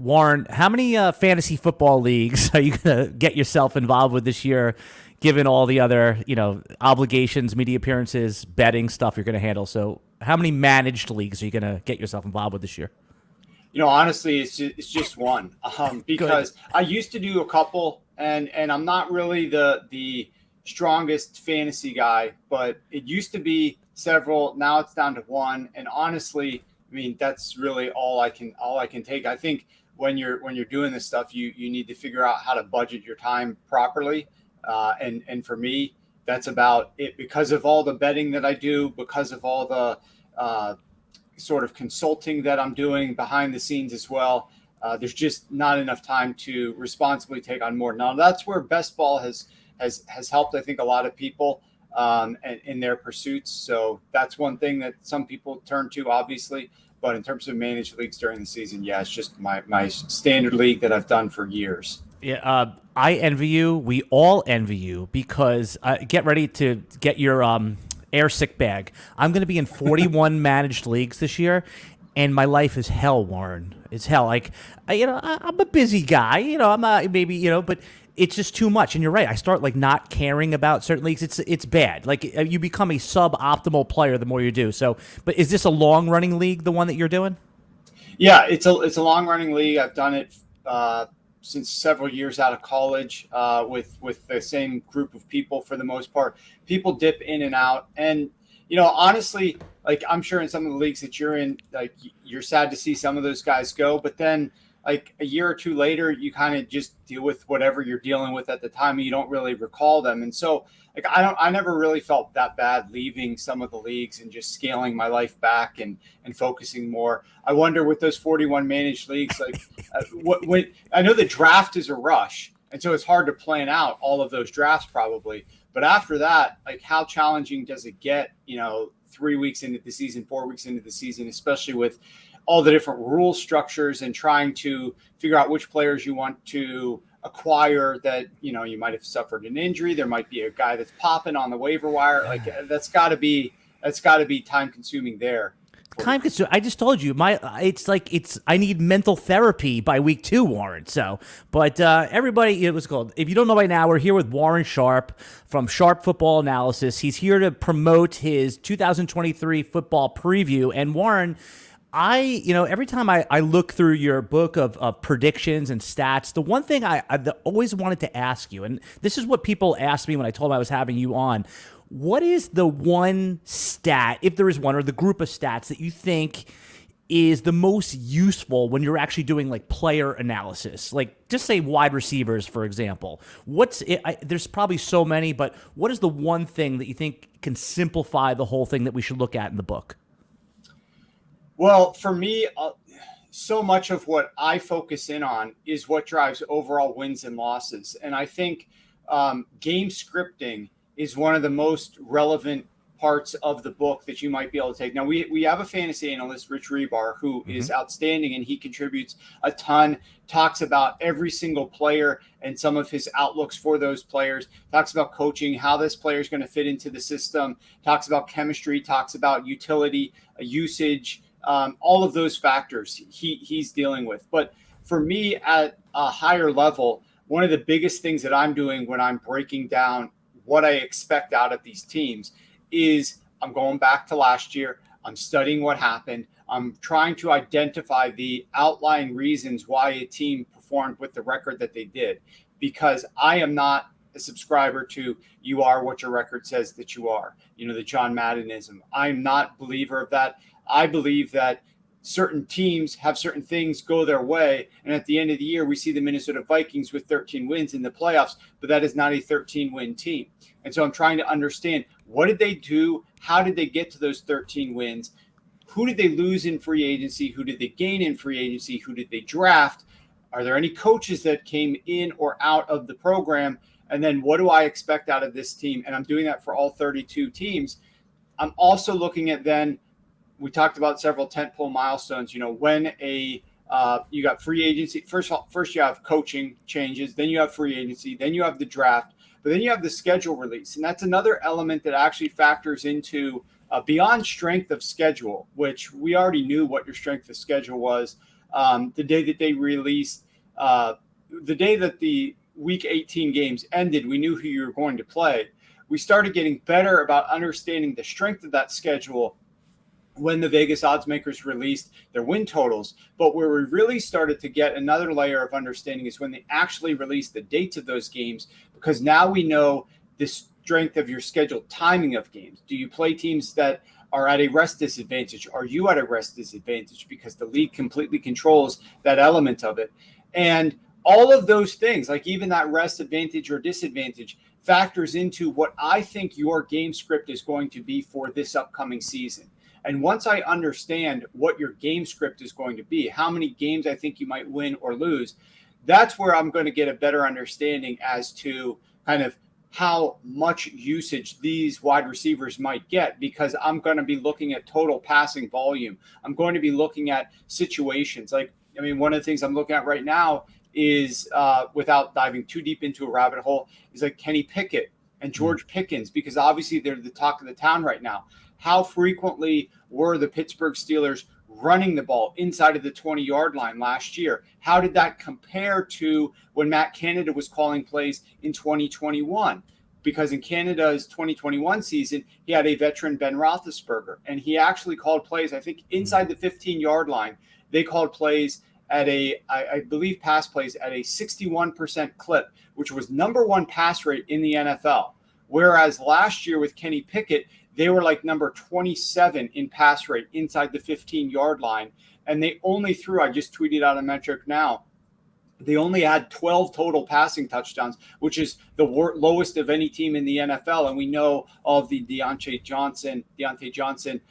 Warren, how many fantasy football leagues are you going to get yourself involved with this year, given all the other, obligations, media appearances, betting stuff you're going to handle? So how many managed leagues are you going to get yourself involved with this year? Honestly, it's just one, because Good. I used to do a couple, and I'm not really the strongest fantasy guy, but it used to be several. Now it's down to one, and honestly, I mean that's really all I can take. I think when you're doing this stuff, you need to figure out how to budget your time properly, and for me, that's about it because of all the betting that I do, because of all the sort of consulting that I'm doing behind the scenes as well. There's just not enough time to responsibly take on more. Now that's where best ball has helped, I think, a lot of people in their pursuits. So that's one thing that some people turn to, obviously. But in terms of managed leagues during the season, yeah, it's just my standard league that I've done for years. Yeah, I envy you. We all envy you because get ready to get your air sick bag. I'm going to be in 41 managed leagues this year, and my life is hell, Warren. It's hell. Like, I'm a busy guy. I'm maybe, but it's just too much. And you're right. I start like not caring about certain leagues. It's bad. Like you become a suboptimal player the more you do. So, but is this a long running league, the one that you're doing? Yeah, it's a long running league. I've done it since several years out of college with the same group of people for the most part. People dip in and out, and honestly, like I'm sure in some of the leagues that you're in, like you're sad to see some of those guys go, but then like a year or two later, you kind of just deal with whatever you're dealing with at the time, and you don't really recall them. And so, like I never really felt that bad leaving some of the leagues and just scaling my life back and focusing more. I wonder with those 41 managed leagues, like when I know the draft is a rush, and so it's hard to plan out all of those drafts probably. But after that, like how challenging does it get? 3 weeks into the season, 4 weeks into the season, especially with all the different rule structures and trying to figure out which players you want to acquire that, you might have suffered an injury. There might be a guy that's popping on the waiver wire. Like that's gotta be time consuming there. Time consuming. I just told you I need mental therapy by week 2, Warren. So, but everybody, it was called. If you don't know by now, we're here with Warren Sharp from Sharp Football Analysis. He's here to promote his 2023 football preview. And Warren, every time I look through your book of predictions and stats, the one thing I always wanted to ask you, and this is what people asked me when I told them I was having you on, what is the one stat, if there is one, or the group of stats that you think is the most useful when you're actually doing like player analysis? Like just say wide receivers, for example. There's probably so many, but what is the one thing that you think can simplify the whole thing that we should look at in the book? Well, for me, so much of what I focus in on is what drives overall wins and losses. And I think game scripting is one of the most relevant parts of the book that you might be able to take. Now, we have a fantasy analyst, Rich Rebar, who is outstanding, and he contributes a ton, talks about every single player and some of his outlooks for those players, talks about coaching, how this player is going to fit into the system, talks about chemistry, talks about utility, usage, all of those factors he's dealing with. But for me at a higher level, one of the biggest things that I'm doing when I'm breaking down what I expect out of these teams is I'm going back to last year. I'm studying what happened. I'm trying to identify the outlying reasons why a team performed with the record that they did, because I am not a subscriber to you are what your record says that you are, the John Maddenism. I'm not a believer of that. I believe that certain teams have certain things go their way, and at the end of the year, we see the Minnesota Vikings with 13 wins in the playoffs, but that is not a 13-win team. And so I'm trying to understand, what did they do? How did they get to those 13 wins? Who did they lose in free agency? Who did they gain in free agency? Who did they draft? Are there any coaches that came in or out of the program? And then what do I expect out of this team? And I'm doing that for all 32 teams. I'm also looking at then, we talked about several tentpole milestones. When you got free agency. First you have coaching changes, then you have free agency, then you have the draft, but then you have the schedule release, and that's another element that actually factors into beyond strength of schedule, which we already knew what your strength of schedule was. the day that they released, the day that the Week 18 games ended, we knew who you were going to play. We started getting better about understanding the strength of that schedule when the Vegas odds makers released their win totals. But where we really started to get another layer of understanding is when they actually released the dates of those games, because now we know the strength of your scheduled timing of games. Do you play teams that are at a rest disadvantage? Are you at a rest disadvantage? Because the league completely controls that element of it. And all of those things, like even that rest advantage or disadvantage, factors into what I think your game script is going to be for this upcoming season. And once I understand what your game script is going to be, how many games I think you might win or lose, that's where I'm going to get a better understanding as to kind of how much usage these wide receivers might get, because I'm going to be looking at total passing volume. I'm going to be looking at situations. Like, I mean, one of the things I'm looking at right now is, without diving too deep into a rabbit hole, is like Kenny Pickett and George Pickens, because obviously they're the talk of the town right now. How frequently were the Pittsburgh Steelers running the ball inside of the 20-yard line last year? How did that compare to when Matt Canada was calling plays in 2021? Because in Canada's 2021 season, he had a veteran Ben Roethlisberger, and he actually called plays, I think, inside the 15-yard line. They called plays at I believe pass plays at a 61% clip, which was number one pass rate in the NFL. Whereas last year with Kenny Pickett, they were like number 27 in pass rate inside the 15-yard line. And they only threw, I just tweeted out a metric now, they only had 12 total passing touchdowns, which is the lowest of any team in the NFL. And we know of the Diontae Johnson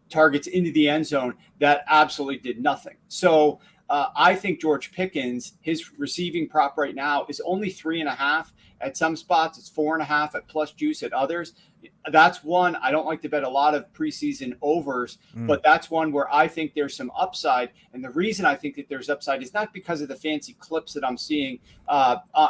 targets into the end zone that absolutely did nothing. So I think George Pickens, his receiving prop right now is only 3.5. At some spots, it's 4.5 at plus juice at others. That's one. I don't like to bet a lot of preseason overs, but that's one where I think there's some upside. And the reason I think that there's upside is not because of the fancy clips that I'm seeing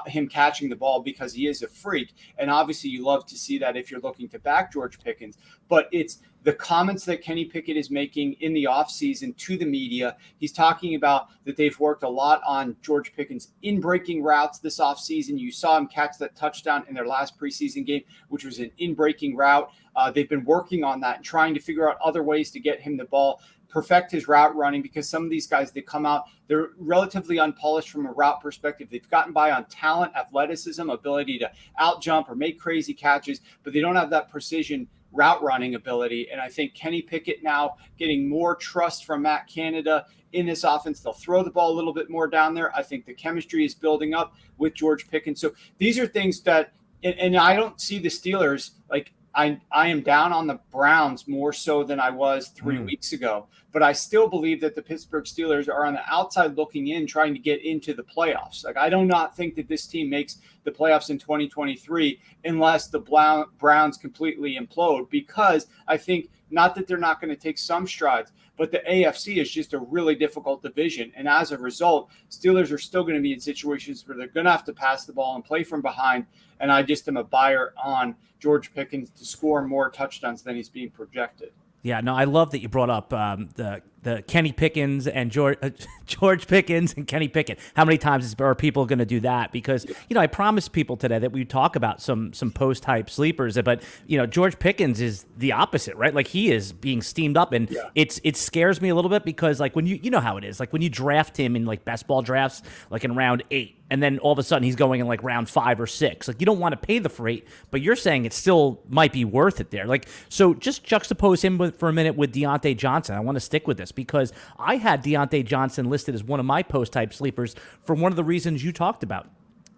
him catching the ball, because he is a freak. And obviously you love to see that if you're looking to back George Pickens, but it's the comments that Kenny Pickett is making in the offseason to the media. He's talking about that they've worked a lot on George Pickens in breaking routes this offseason. You saw him catch that touchdown in their last preseason game, which was an in-breaking route. They've been working on that and trying to figure out other ways to get him the ball, perfect his route running, because some of these guys, they come out, they're relatively unpolished from a route perspective. They've gotten by on talent, athleticism, ability to out jump or make crazy catches, but they don't have that precision route running ability. And I think Kenny Pickett now getting more trust from Matt Canada in this offense. They'll throw the ball a little bit more down there. I think the chemistry is building up with George Pickens. So these are things that, and I don't see the Steelers, like I am down on the Browns more so than I was 3 weeks ago, but I still believe that the Pittsburgh Steelers are on the outside looking in, trying to get into the playoffs. Like, I do not think that this team makes the playoffs in 2023 unless the Browns completely implode, because I think not that they're not going to take some strides, but the AFC is just a really difficult division. And as a result, Steelers are still going to be in situations where they're going to have to pass the ball and play from behind. And I just am a buyer on George Pickens to score more touchdowns than he's being projected. Yeah, no, I love that you brought up the Kenny Pickens and George Pickens and Kenny Pickett. How many times are people going to do that? Because, I promised people today that we talk about some post-hype sleepers, but, George Pickens is the opposite, right? Like, he is being steamed up, and it scares me a little bit, because, like, when you know how it is, like when you draft him in like best ball drafts, like in round 8, and then all of a sudden he's going in like round 5 or 6. Like, you don't want to pay the freight, but you're saying it still might be worth it there. Like, so just juxtapose him for a minute with Diontae Johnson. I want to stick with this because I had Diontae Johnson listed as one of my post-type sleepers for one of the reasons you talked about.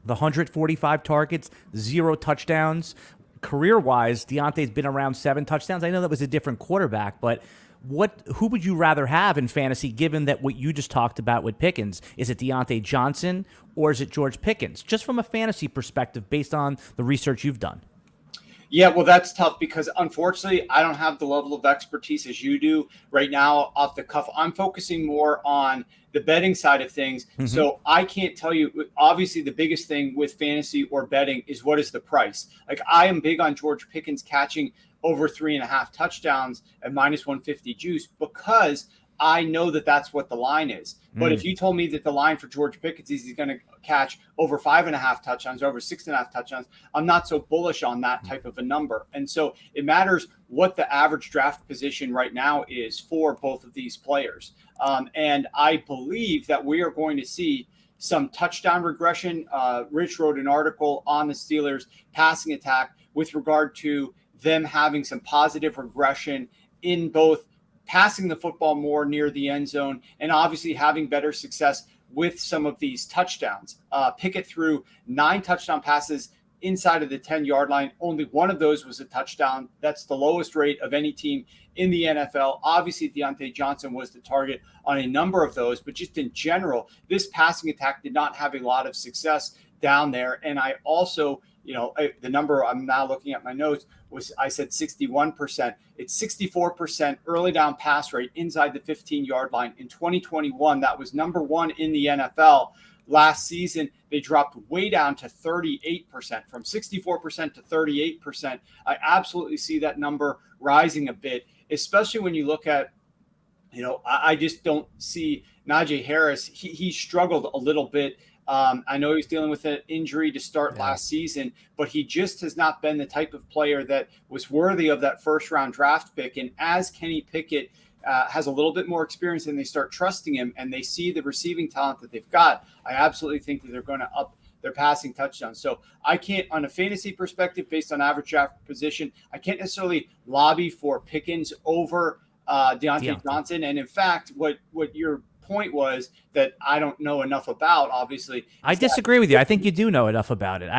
The 145 targets, 0 touchdowns. Career-wise, Deontay's been around 7 touchdowns. I know that was a different quarterback, but who would you rather have in fantasy, given that what you just talked about with Pickens? Is it Diontae Johnson or is it George Pickens? Just from a fantasy perspective, based on the research you've done. Yeah, well, that's tough because unfortunately I don't have the level of expertise as you do right now off the cuff. I'm focusing more on the betting side of things. So I can't tell you, obviously the biggest thing with fantasy or betting is what is the price. Like, I am big on George Pickens catching over 3.5 touchdowns at minus 150 juice, because I know that that's what the line is. But if you told me that the line for George Pickens is he's going to catch over 5.5 touchdowns, over 6.5 touchdowns, I'm not so bullish on that type of a number. And so it matters what the average draft position right now is for both of these players. And I believe that we are going to see some touchdown regression. Rich wrote an article on the Steelers passing attack with regard to them having some positive regression in both passing the football more near the end zone and obviously having better success with some of these touchdowns. Pickett threw 9 touchdown passes inside of the 10-yard line. Only one of those was a touchdown. That's the lowest rate of any team in the NFL. Obviously, Diontae Johnson was the target on a number of those, but just in general, this passing attack did not have a lot of success down there. And I also, the number I'm now looking at my notes was, I said 61%. It's 64% early down pass rate inside the 15-yard line. In 2021, that was number 1 in the NFL. Last season, they dropped way down to 38%, from 64% to 38%. I absolutely see that number rising a bit, especially when you look at, I just don't see Najee Harris. He struggled a little bit. I know he was dealing with an injury to start last season, but he just has not been the type of player that was worthy of that first-round draft pick. And as Kenny Pickett has a little bit more experience and they start trusting him and they see the receiving talent that they've got, I absolutely think that they're going to up their passing touchdowns. So I can't, on a fantasy perspective, based on average draft position, I can't necessarily lobby for Pickens over Diontae Johnson. And in fact, what your point was that I don't know enough about, obviously. I disagree with you. I think you do know enough about it.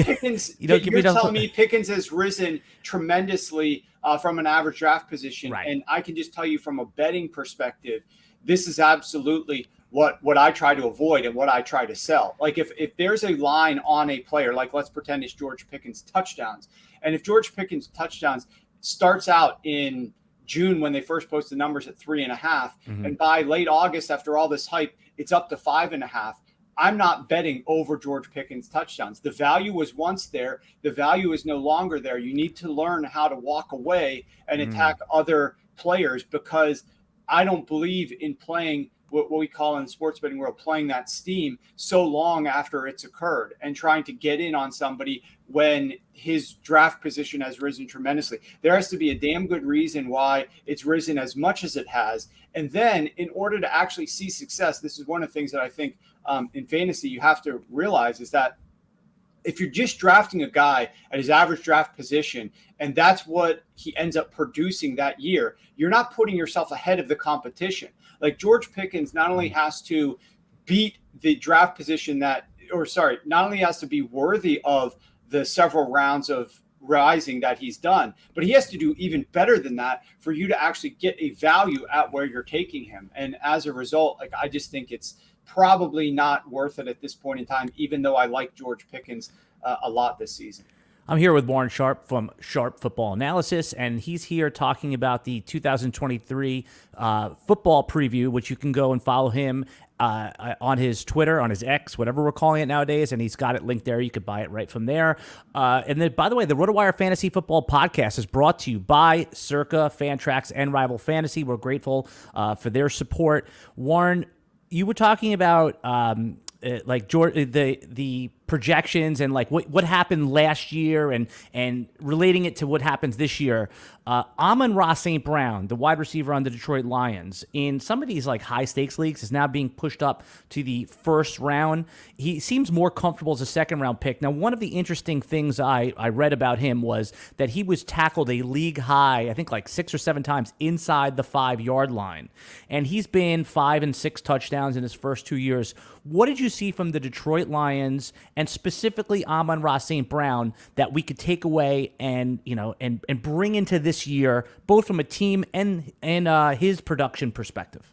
Pickens, you're telling me Pickens has risen tremendously from an average draft position. Right. And I can just tell you from a betting perspective, this is absolutely what I try to avoid and what I try to sell. Like if there's a line on a player, like let's pretend it's George Pickens touchdowns. And if George Pickens touchdowns starts out in June when they first post the numbers at 3.5, and by late August, after all this hype, it's up to 5.5. I'm not betting over George Pickens touchdowns. The value was once there. The value is no longer there. You need to learn how to walk away and attack other players, because I don't believe in playing what we call in the sports betting world, playing that steam so long after it's occurred and trying to get in on somebody when his draft position has risen tremendously. There has to be a damn good reason why it's risen as much as it has. And then in order to actually see success, this is one of the things that I think in fantasy you have to realize is that if you're just drafting a guy at his average draft position and that's what he ends up producing that year, you're not putting yourself ahead of the competition. Like George Pickens not only has to beat the draft position not only has to be worthy of the several rounds of rising that he's done, but he has to do even better than that for you to actually get a value at where you're taking him. And as a result, I just think it's probably not worth it at this point in time, even though I like George Pickens a lot this season. I'm here with Warren Sharp from Sharp Football Analysis, and he's here talking about the 2023 football preview, which you can go and follow him on his Twitter, on his X, whatever we're calling it nowadays, and he's got it linked there. You could buy it right from there. And then, by the way, the RotoWire Fantasy Football Podcast is brought to you by Circa, Fantrax, and Rival Fantasy. We're grateful for their support. Warren, you were talking about the projections and like what happened last year and relating it to what happens this year. Amon-Ra St. Brown, the wide receiver on the Detroit Lions, in some of these like high stakes leagues is now being pushed up to the first round. He seems more comfortable as a second round pick. Now, one of the interesting things I read about him was that he was tackled a league high, I think like 6 or 7 times inside the 5-yard line. And he's been 5 and 6 touchdowns in his first 2 years. What did you see from the Detroit Lions and specifically Amon-Ra St. Brown that we could take away and bring into this year, both from a team and his production perspective?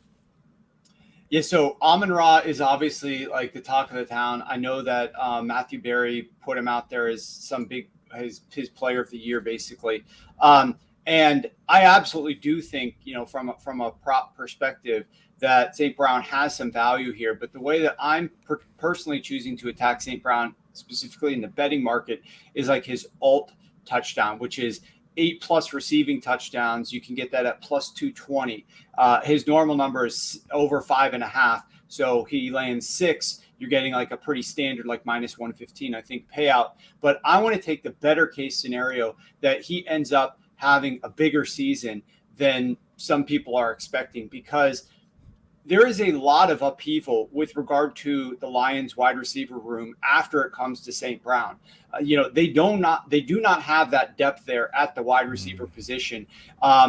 Yeah, so Amon-Ra is obviously like the talk of the town. I know that Matthew Berry put him out there as some his player of the year, basically. And I absolutely do think, from a prop perspective, that St. Brown has some value here. But the way that I'm personally choosing to attack St. Brown, specifically in the betting market, is like his alt touchdown, which is 8+ receiving touchdowns. You can get that at plus 220. His normal number is over 5.5. So he lands 6. You're getting like a pretty standard, like minus 115, I think, payout. But I want to take the better case scenario that he ends up having a bigger season than some people are expecting, because there is a lot of upheaval with regard to the Lions wide receiver room after it comes to St. Brown. They do not have that depth there at the wide receiver position.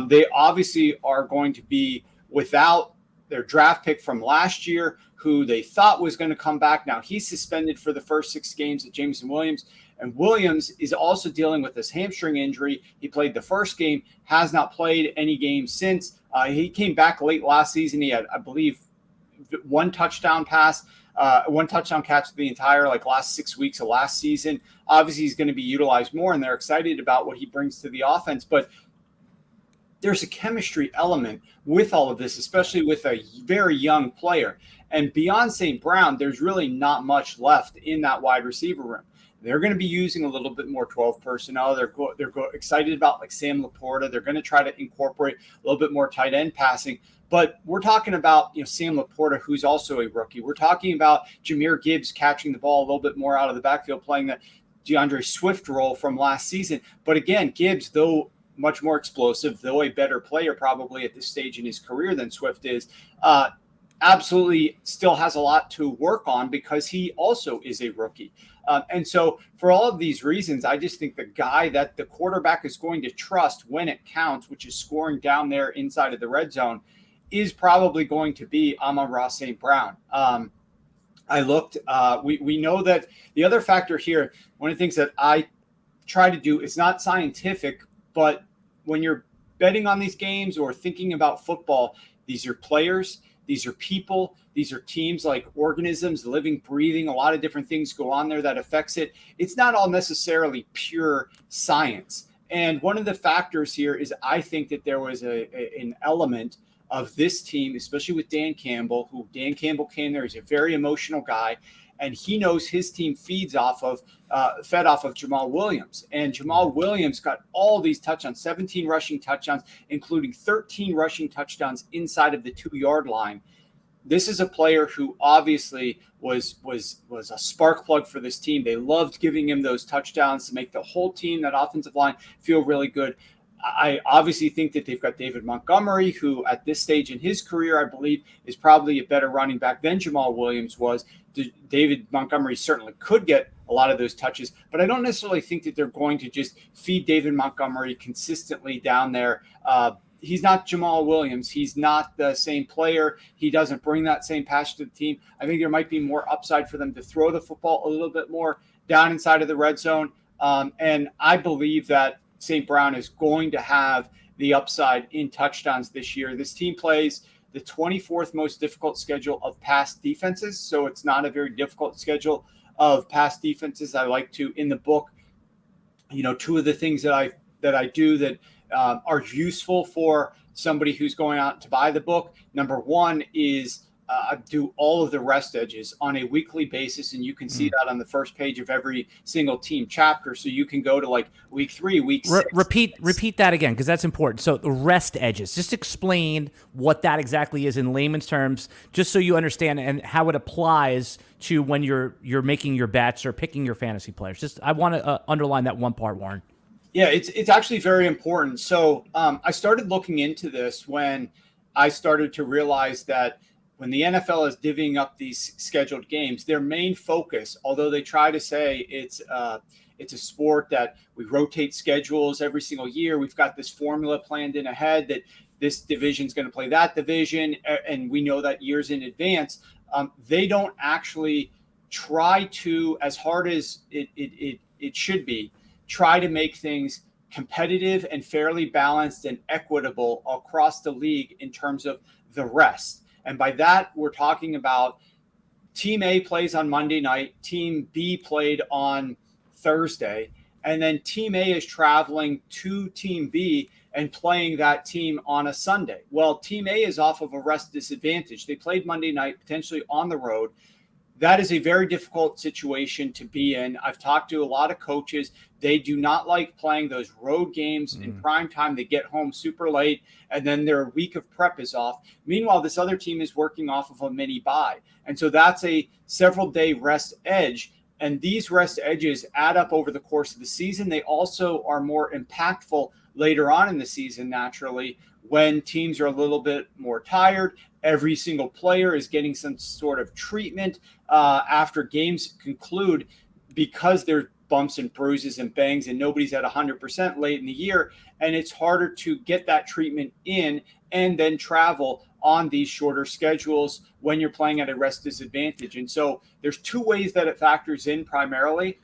They obviously are going to be without their draft pick from last year, who they thought was going to come back. Now he's suspended for the first 6 games at Jameson Williams. And Williams is also dealing with this hamstring injury. He played the first game, has not played any games since. He came back late last season. He had, I believe, one touchdown catch the entire last 6 weeks of last season. Obviously, he's going to be utilized more, and they're excited about what he brings to the offense. But there's a chemistry element with all of this, especially with a very young player. And beyond St. Brown, there's really not much left in that wide receiver room. They're going to be using a little bit more 12 personnel. They're excited about like Sam Laporta. They're going to try to incorporate a little bit more tight end passing. But we're talking about Sam Laporta, who's also a rookie. We're talking about Jahmyr Gibbs catching the ball a little bit more out of the backfield, playing that DeAndre Swift role from last season. But again, Gibbs, though much more explosive, though a better player probably at this stage in his career than Swift is, absolutely still has a lot to work on because he also is a rookie. And so for all of these reasons, I just think the guy that the quarterback is going to trust when it counts, which is scoring down there inside of the red zone, is probably going to be Amon-Ra St. Brown. I looked, we know that the other factor here, one of the things that I try to do, it's not scientific, but when you're betting on these games or thinking about football, these are players, these are people, these are teams, like organisms, living, breathing, a lot of different things go on there that affects it. It's not all necessarily pure science. And one of the factors here is I think that there was an element of this team, especially with Dan Campbell, who Dan Campbell came there. He's a very emotional guy, and he knows his team fed off of Jamal Williams. And Jamal Williams got all these touchdowns, 17 rushing touchdowns, including 13 rushing touchdowns inside of the 2-yard line. This is a player who obviously was a spark plug for this team. They loved giving him those touchdowns to make the whole team, that offensive line, feel really good. I obviously think that they've got David Montgomery, who at this stage in his career, I believe, is probably a better running back than Jamal Williams was. David Montgomery certainly could get a lot of those touches, but I don't necessarily think that they're going to just feed David Montgomery consistently down there. He's not Jamal Williams. He's not the same player. He doesn't bring that same passion to the team. I think there might be more upside for them to throw the football a little bit more down inside of the red zone. And I believe that St. Brown is going to have the upside in touchdowns this year. This team plays the 24th most difficult schedule of past defenses, so it's not a very difficult schedule of past defenses. I like to, in the book, two of the things that I do that are useful for somebody who's going out to buy the book. Number one is do all of the rest edges on a weekly basis, and you can see that on the first page of every single team chapter. So you can go to like week 3, week 6. Repeat that again, because that's important. So the rest edges, just explain what that exactly is in layman's terms, just so you understand and how it applies to when you're making your bets or picking your fantasy players. Just I want to underline that one part, Warren. Yeah, it's actually very important. So I started looking into this when I started to realize that when the NFL is divvying up these scheduled games, their main focus, although they try to say it's a sport that we rotate schedules every single year, we've got this formula planned in ahead that this division is going to play that division, and we know that years in advance. They don't actually try to, as hard as it should be, try to make things competitive and fairly balanced and equitable across the league in terms of the rest. And by that, we're talking about Team A plays on Monday night, Team B played on Thursday, and then Team A is traveling to Team B and playing that team on a Sunday. Well, Team A is off of a rest disadvantage. They played Monday night, potentially on the road. that is a very difficult situation to be in. I've talked to a lot of coaches. They do not like playing those road games in prime time. They get home super late, and then their week of prep is off. Meanwhile, this other team is working off of a mini bye. And so that's a several-day rest edge. And these rest edges add up over the course of the season. They also are more impactful later on in the season, naturally, when teams are a little bit more tired. Every single player is getting some sort of treatment after games conclude, because there's bumps and bruises and bangs and nobody's at 100% late in the year. And it's harder to get that treatment in and then travel on these shorter schedules when you're playing at a rest disadvantage. And so there's two ways that it factors in primarily.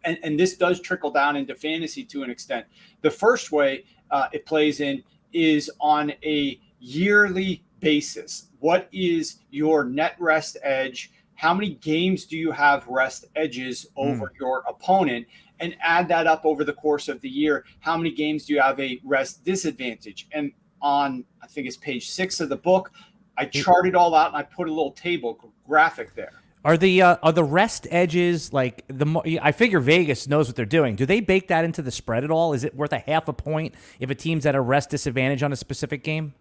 And this does trickle down into fantasy to an extent. The first way it plays in is on a yearly basis. What is your net rest edge? How many games do you have rest edges over your opponent? And add that up over the course of the year. How many games do you have a rest disadvantage? And on, I think it's page 6 of the book, I charted all out and I put a little table graphic there. Are the rest edges like I figure Vegas knows what they're doing. Do they bake that into the spread at all? Is it worth a half a point if a team's at a rest disadvantage on a specific game?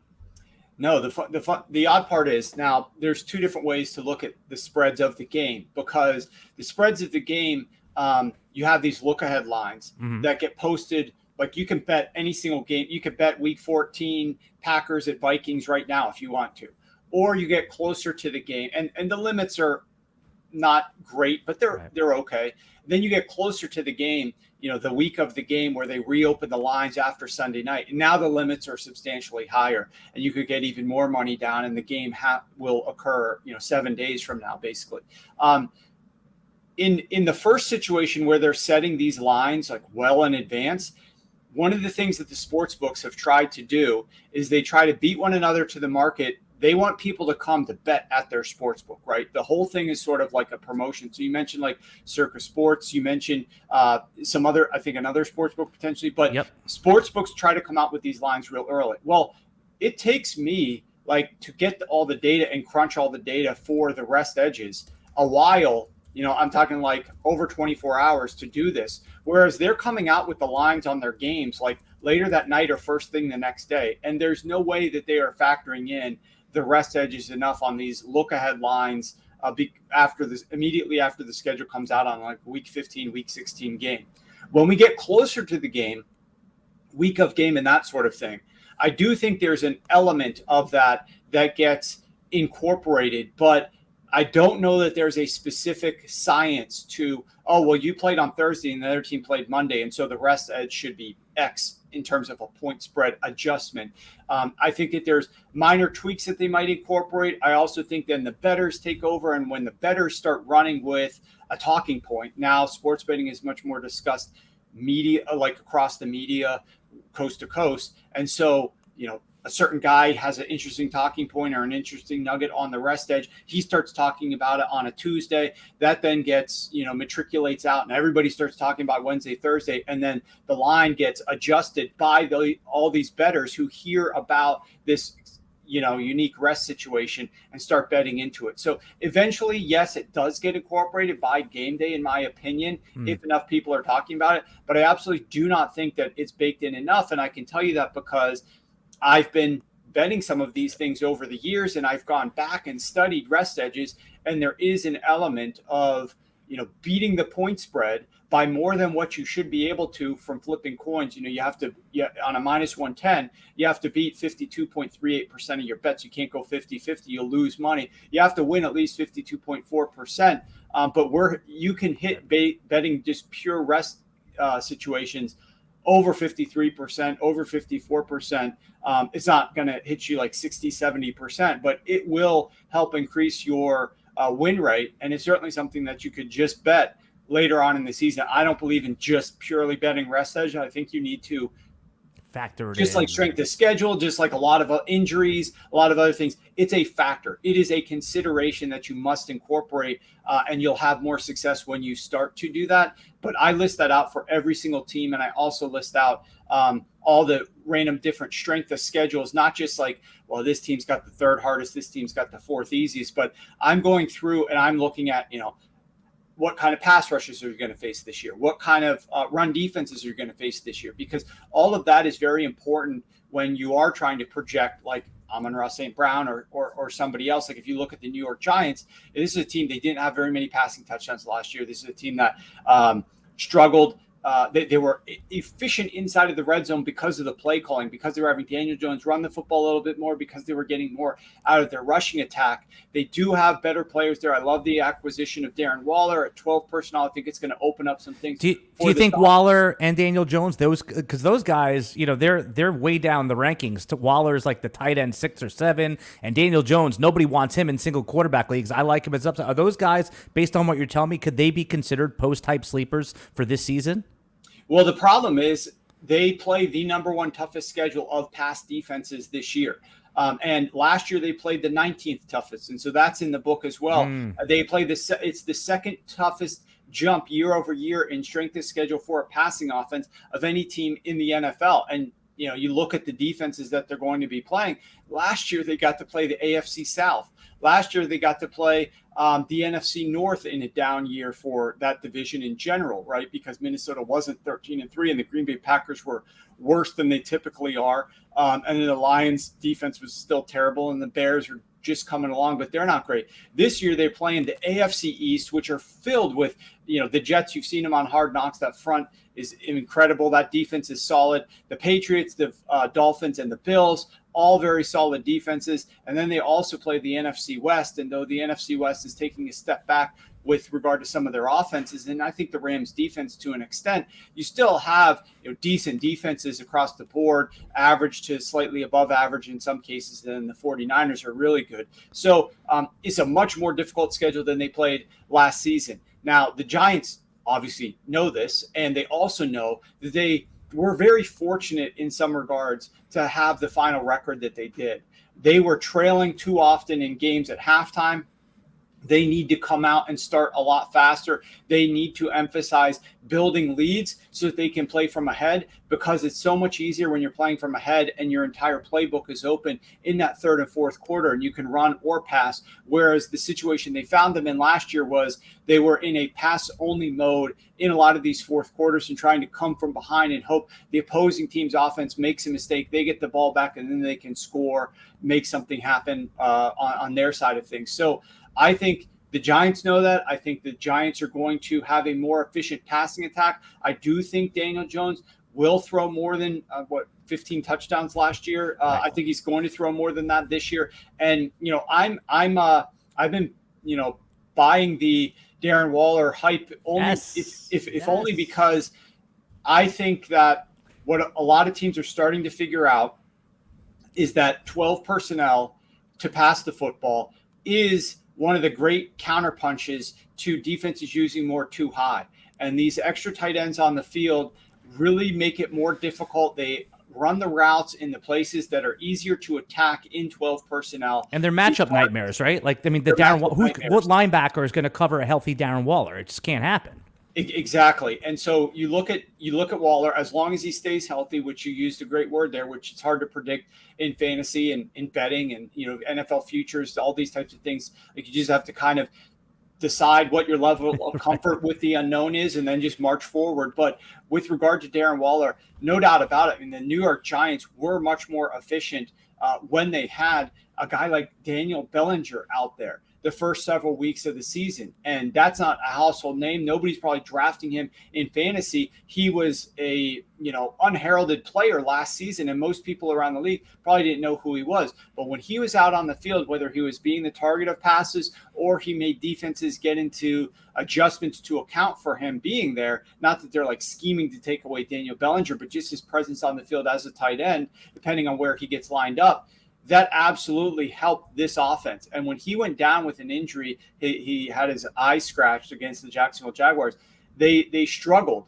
No, the odd part is, now there's two different ways to look at the spreads of the game, because the spreads of the game, you have these look ahead lines that get posted. Like, you can bet any single game. You could bet week 14 Packers at Vikings right now if you want to, or you get closer to the game, and the limits are not great, but they're okay. Then you get closer to the game, the week of the game where they reopen the lines after Sunday night. And now the limits are substantially higher, and you could get even more money down, and the game will occur, 7 days from now, basically. In the first situation where they're setting these lines like well in advance, one of the things that the sports books have tried to do is they try to beat one another to the market. They want people to come to bet at their sports book, right? The whole thing is sort of like a promotion. So you mentioned like Circa Sports, you mentioned some other, I think another sports book potentially, but sports books try to come out with these lines real early. Well, it takes me to get all the data and crunch all the data for the rest edges a while. I'm talking like over 24 hours to do this. Whereas they're coming out with the lines on their games like later that night or first thing the next day. And there's no way that they are factoring in the rest edges enough on these look ahead lines immediately after the schedule comes out on like week 15, week 16 game. When we get closer to the game, week of game and that sort of thing, I do think there's an element of that gets incorporated, but I don't know that there's a specific science to, you played on Thursday and the other team played Monday, and so the rest edge should be X in terms of a point spread adjustment. I think that there's minor tweaks that they might incorporate. I also think then the bettors take over, and when the bettors start running with a talking point, now sports betting is much more discussed media, like across the media, coast to coast. And so, a certain guy has an interesting talking point or an interesting nugget on the rest edge. He starts talking about it on a Tuesday. That then gets, matriculates out, and everybody starts talking about Wednesday, Thursday. And then the line gets adjusted by all these bettors who hear about this, unique rest situation and start betting into it. So eventually, yes, it does get incorporated by game day, in my opinion, if enough people are talking about it. But I absolutely do not think that it's baked in enough. And I can tell you that because I've been betting some of these things over the years, and I've gone back and studied rest edges, and there is an element of, beating the point spread by more than what you should be able to from flipping coins. You have to, on a minus 110, you have to beat 52.38% of your bets. You can't go 50-50. You'll lose money. You have to win at least 52.4%. But you can hit betting just pure rest situations over 53%, over 54%. It's not going to hit you like 60, 70%, but it will help increase your win rate. And it's certainly something that you could just bet later on in the season. I don't believe in just purely betting rest edge. I think you need to factor it just in. like strength of schedule, just like a lot of injuries, a lot of other things. It's a factor. It is a consideration that you must incorporate, and you'll have more success when you start to do that. But I list that out for every single team, and I also list out all the random different strength of schedules, not just like, well, this team's got the third hardest, this team's got the fourth easiest, but I'm going through and I'm looking at, what kind of pass rushes are you going to face this year? What kind of run defenses are you going to face this year? Because all of that is very important when you are trying to project like Amon-Ra St. Brown or somebody else. Like if you look at the New York Giants, this is a team, they didn't have very many passing touchdowns last year. This is a team that struggled. They were efficient inside of the red zone because of the play calling, because they were having Daniel Jones run the football a little bit more, because they were getting more out of their rushing attack. They do have better players there. I love the acquisition of Darren Waller at 12 personnel. I think it's going to open up some things. Do you think Waller and Daniel Jones, because those guys, they're way down the rankings. Waller's like the tight end 6 or 7, and Daniel Jones, nobody wants him in single quarterback leagues. I like him as upside. Are those guys, based on what you're telling me, could they be considered post-type sleepers for this season? Well, the problem is they play the number one toughest schedule of past defenses this year. And last year they played the 19th toughest. And so that's in the book as well. They play it's the second toughest jump year over year in strength of schedule for a passing offense of any team in the NFL. And, you look at the defenses that they're going to be playing. Last year, they got to play the AFC South. Last year, they got to play the NFC North in a down year for that division in general, right? Because Minnesota wasn't 13-3 and the Green Bay Packers were worse than they typically are. And then the Lions defense was still terrible, and the Bears are just coming along, but they're not great. This year, they're playing the AFC East, which are filled with, the Jets. You've seen them on Hard Knocks. That front is incredible. That defense is solid. The Patriots, the Dolphins, and the Bills, all very solid defenses. And then they also play the NFC West. And though the NFC West is taking a step back with regard to some of their offenses, and I think the Rams defense to an extent, you still have decent defenses across the board, average to slightly above average in some cases. Then the 49ers are really good. So it's a much more difficult schedule than they played last season. Now, the Giants obviously know this, and they also know that they were very fortunate in some regards to have the final record that they did. They were trailing too often in games at halftime. They need to come out and start a lot faster. They need to emphasize building leads so that they can play from ahead, because it's so much easier when you're playing from ahead and your entire playbook is open in that third and fourth quarter and you can run or pass. Whereas the situation they found them in last year was they were in a pass-only mode in a lot of these fourth quarters and trying to come from behind and hope the opposing team's offense makes a mistake. They get the ball back and then they can score, make something happen on their side of things. So I think the Giants know that. I think the Giants are going to have a more efficient passing attack. I do think Daniel Jones will throw more than 15 touchdowns last year. I think he's going to throw more than that this year. And I've been buying the Darren Waller hype only if only because I think that what a lot of teams are starting to figure out is that 12 personnel to pass the football is one of the great counterpunches to defenses using more too high. And these extra tight ends on the field really make it more difficult. They run the routes in the places that are easier to attack in 12 personnel. And they're matchup nightmares, right? Like, I mean, what linebacker is going to cover a healthy Darren Waller? It just can't happen. Exactly. And so you look at Waller, as long as he stays healthy, which you used a great word there, which it's hard to predict in fantasy and in betting and NFL futures, all these types of things. Like, you just have to kind of decide what your level of comfort with the unknown is and then just march forward. But with regard to Darren Waller, no doubt about it. I mean, the New York Giants were much more efficient when they had a guy like Daniel Bellinger out there the first several weeks of the season. And that's not a household name. Nobody's probably drafting him in fantasy. He was a, unheralded player last season, and most people around the league probably didn't know who he was. But when he was out on the field, whether he was being the target of passes or he made defenses get into adjustments to account for him being there, not that they're like scheming to take away Daniel Bellinger, but just his presence on the field as a tight end, depending on where he gets lined up, that absolutely helped this offense. And when he went down with an injury, he had his eye scratched against the Jacksonville Jaguars. They struggled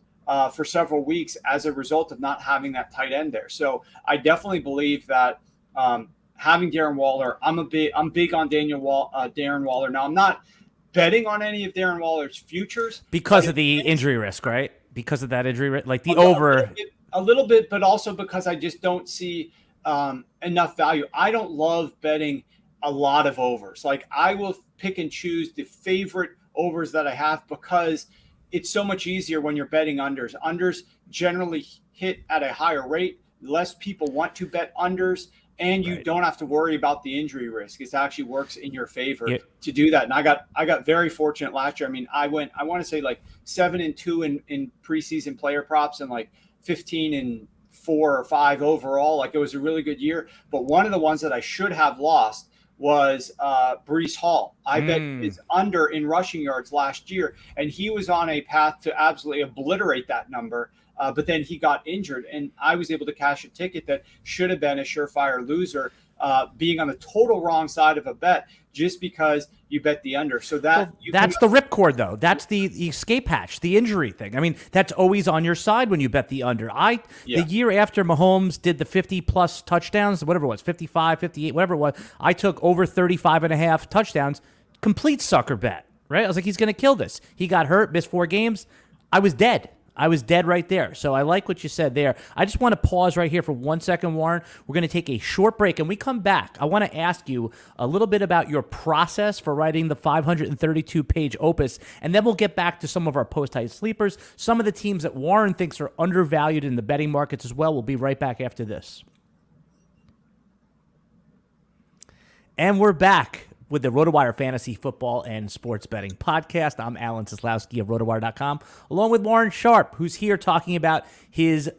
for several weeks as a result of not having that tight end there. So I definitely believe that having Darren Waller, I'm big on Darren Waller. Now I'm not betting on any of Darren Waller's futures because of the injury risk, right? Because of that injury risk, like the a little bit, but also because I just don't see enough value. I don't love betting a lot of overs. Like I will pick and choose the favorite overs that I have because it's so much easier when you're betting unders. Unders generally hit at a higher rate. Less people want to bet unders, and you don't have to worry about the injury risk. It actually works in your favor to do that. And I got very fortunate last year. I mean, I want to say like 7-2 in preseason player props and like 15-4 or 5 overall. Like it was a really good year. But one of the ones that I should have lost was Breece Hall. I bet his under in rushing yards last year, and he was on a path to absolutely obliterate that number. But then he got injured, and I was able to cash a ticket that should have been a surefire loser, being on the total wrong side of a bet just because you bet the under. So that's the ripcord, though. That's the escape hatch, the injury thing. I mean, that's always on your side when you bet the under. The year after Mahomes did the 50-plus touchdowns, whatever it was, 55, 58, whatever it was, I took over 35.5 touchdowns, complete sucker bet, right? I was like, he's going to kill this. He got hurt, missed 4 games. I was dead. right there. So I like what you said there. I just want to pause right here for 1 second, Warren. We're going to take a short break, and we come back. I want to ask you a little bit about your process for writing the 532-page opus, and then we'll get back to some of our post-height sleepers, some of the teams that Warren thinks are undervalued in the betting markets as well. We'll be right back after this. And we're back with the RotoWire Fantasy Football and Sports Betting Podcast. I'm Alan Seslowsky of RotoWire.com, along with Warren Sharp, who's here talking about his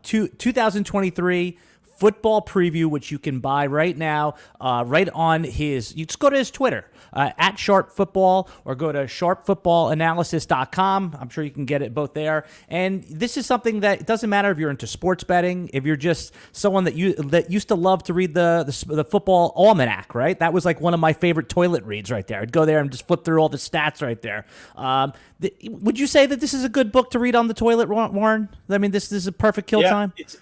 2023 football preview, which you can buy right now, right on his, you just go to his Twitter, at Sharp Football, or go to sharpfootballanalysis.com. I'm sure you can get it both there. And this is something that it doesn't matter if you're into sports betting, if you're just someone that used to love to read the football almanac, right? That was like one of my favorite toilet reads right there. I'd go there and just flip through all the stats right there. Would you say that this is a good book to read on the toilet, Warren? I mean, this is a perfect kill time. It's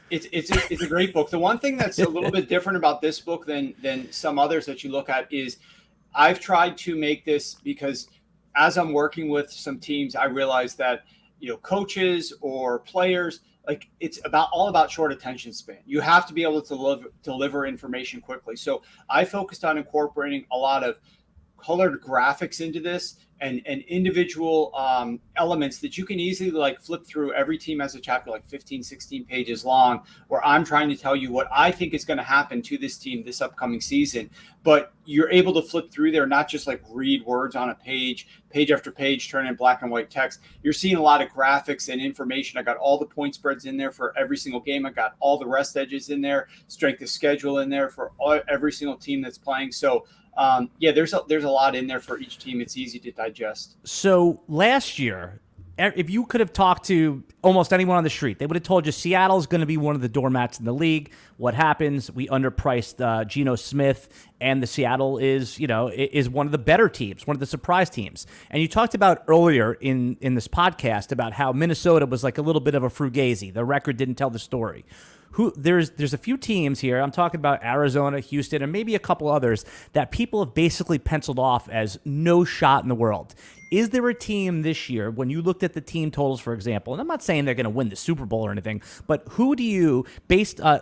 a great book. The one thing that's a little bit different about this book than some others that you look at is I've tried to make this, because as I'm working with some teams, I realize that, coaches or players, like it's all about short attention span. You have to be able to deliver information quickly. So I focused on incorporating a lot of colored graphics into this and individual elements that you can easily like flip through. Every team has a chapter like 15, 16 pages long, where I'm trying to tell you what I think is going to happen to this team this upcoming season. But you're able to flip through there, not just like read words on a page after page, turn in black and white text. You're seeing a lot of graphics and information. I got all the point spreads in there for every single game. I got all the rest edges in there, strength of schedule in there for every single team that's playing. So there's a lot in there for each team. It's easy to digest. So last year, if you could have talked to almost anyone on the street, they would have told you Seattle's going to be one of the doormats in the league. What happens? We underpriced Geno Smith, and the Seattle is one of the better teams, one of the surprise teams. And you talked about earlier in this podcast about how Minnesota was like a little bit of a fugazi. The record didn't tell the story. There's a few teams here, I'm talking about Arizona, Houston, and maybe a couple others, that people have basically penciled off as no shot in the world. Is there a team this year, when you looked at the team totals, for example, and I'm not saying they're going to win the Super Bowl or anything, but who do you,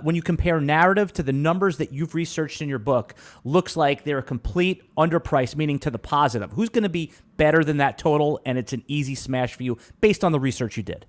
when you compare narrative to the numbers that you've researched in your book, looks like they're a complete underpriced, meaning to the positive? Who's going to be better than that total, and it's an easy smash for you based on the research you did?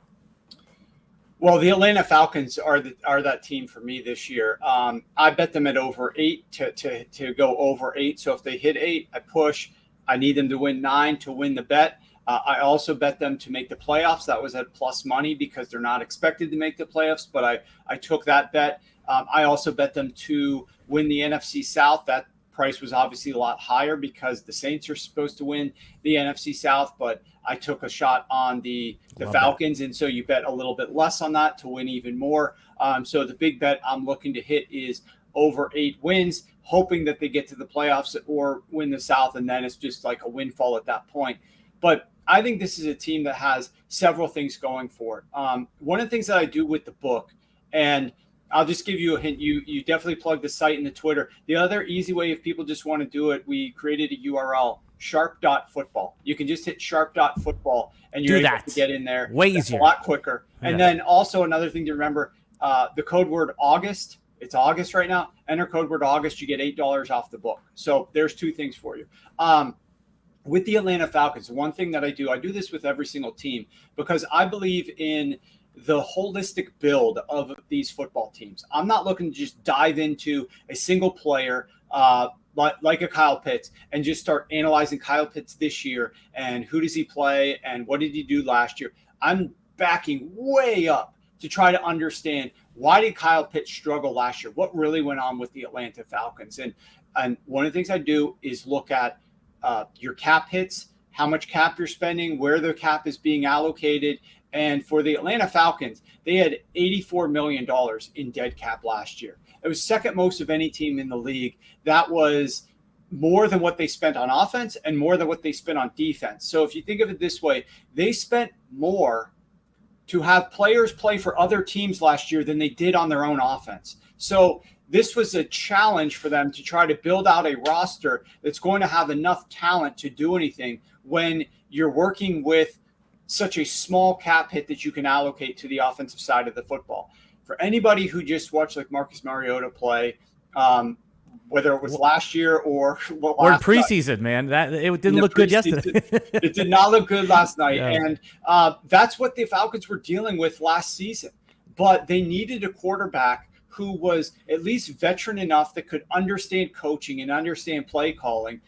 Well, the Atlanta Falcons are that team for me this year. I bet them at over 8 to go over 8. So if they hit 8, I push. I need them to win 9 to win the bet. I also bet them to make the playoffs. That was at plus money because they're not expected to make the playoffs, but I took that bet. I also bet them to win the NFC South. That price was obviously a lot higher because the Saints are supposed to win the NFC South, but I took a shot on the Falcons, and so you bet a little bit less on that to win even more. So the big bet I'm looking to hit is over 8 wins, hoping that they get to the playoffs or win the South, and then it's just like a windfall at that point. But I think this is a team that has several things going for it. One of the things that I do with the book, and I'll just give you a hint. You definitely plug the site and the Twitter. The other easy way, if people just want to do it, we created a URL, sharp.football. You can just hit sharp.football and you're able to get in there. Way easier. A lot quicker. Yeah. And then also another thing to remember, the code word August. It's August right now. Enter code word August. You get $8 off the book. So there's two things for you. With the Atlanta Falcons, one thing that I do this with every single team because I believe in the holistic build of these football teams. I'm not looking to just dive into a single player like a Kyle Pitts and just start analyzing Kyle Pitts this year and who does he play and what did he do last year. I'm backing way up to try to understand why did Kyle Pitts struggle last year? What really went on with the Atlanta Falcons? And one of the things I do is look at your cap hits, how much cap you're spending, where the cap is being allocated. And for the Atlanta Falcons, they had $84 million in dead cap last year. It was second most of any team in the league. That was more than what they spent on offense and more than what they spent on defense. So if you think of it this way, they spent more to have players play for other teams last year than they did on their own offense. So this was a challenge for them to try to build out a roster that's going to have enough talent to do anything when you're working with such a small cap hit that you can allocate to the offensive side of the football. For anybody who just watched like Marcus Mariota play, whether it was last year or in preseason, man, that it didn't look good yesterday. It did not look good last night, yeah. And that's what the Falcons were dealing with last season. But they needed a quarterback who was at least veteran enough that could understand coaching and understand play calling,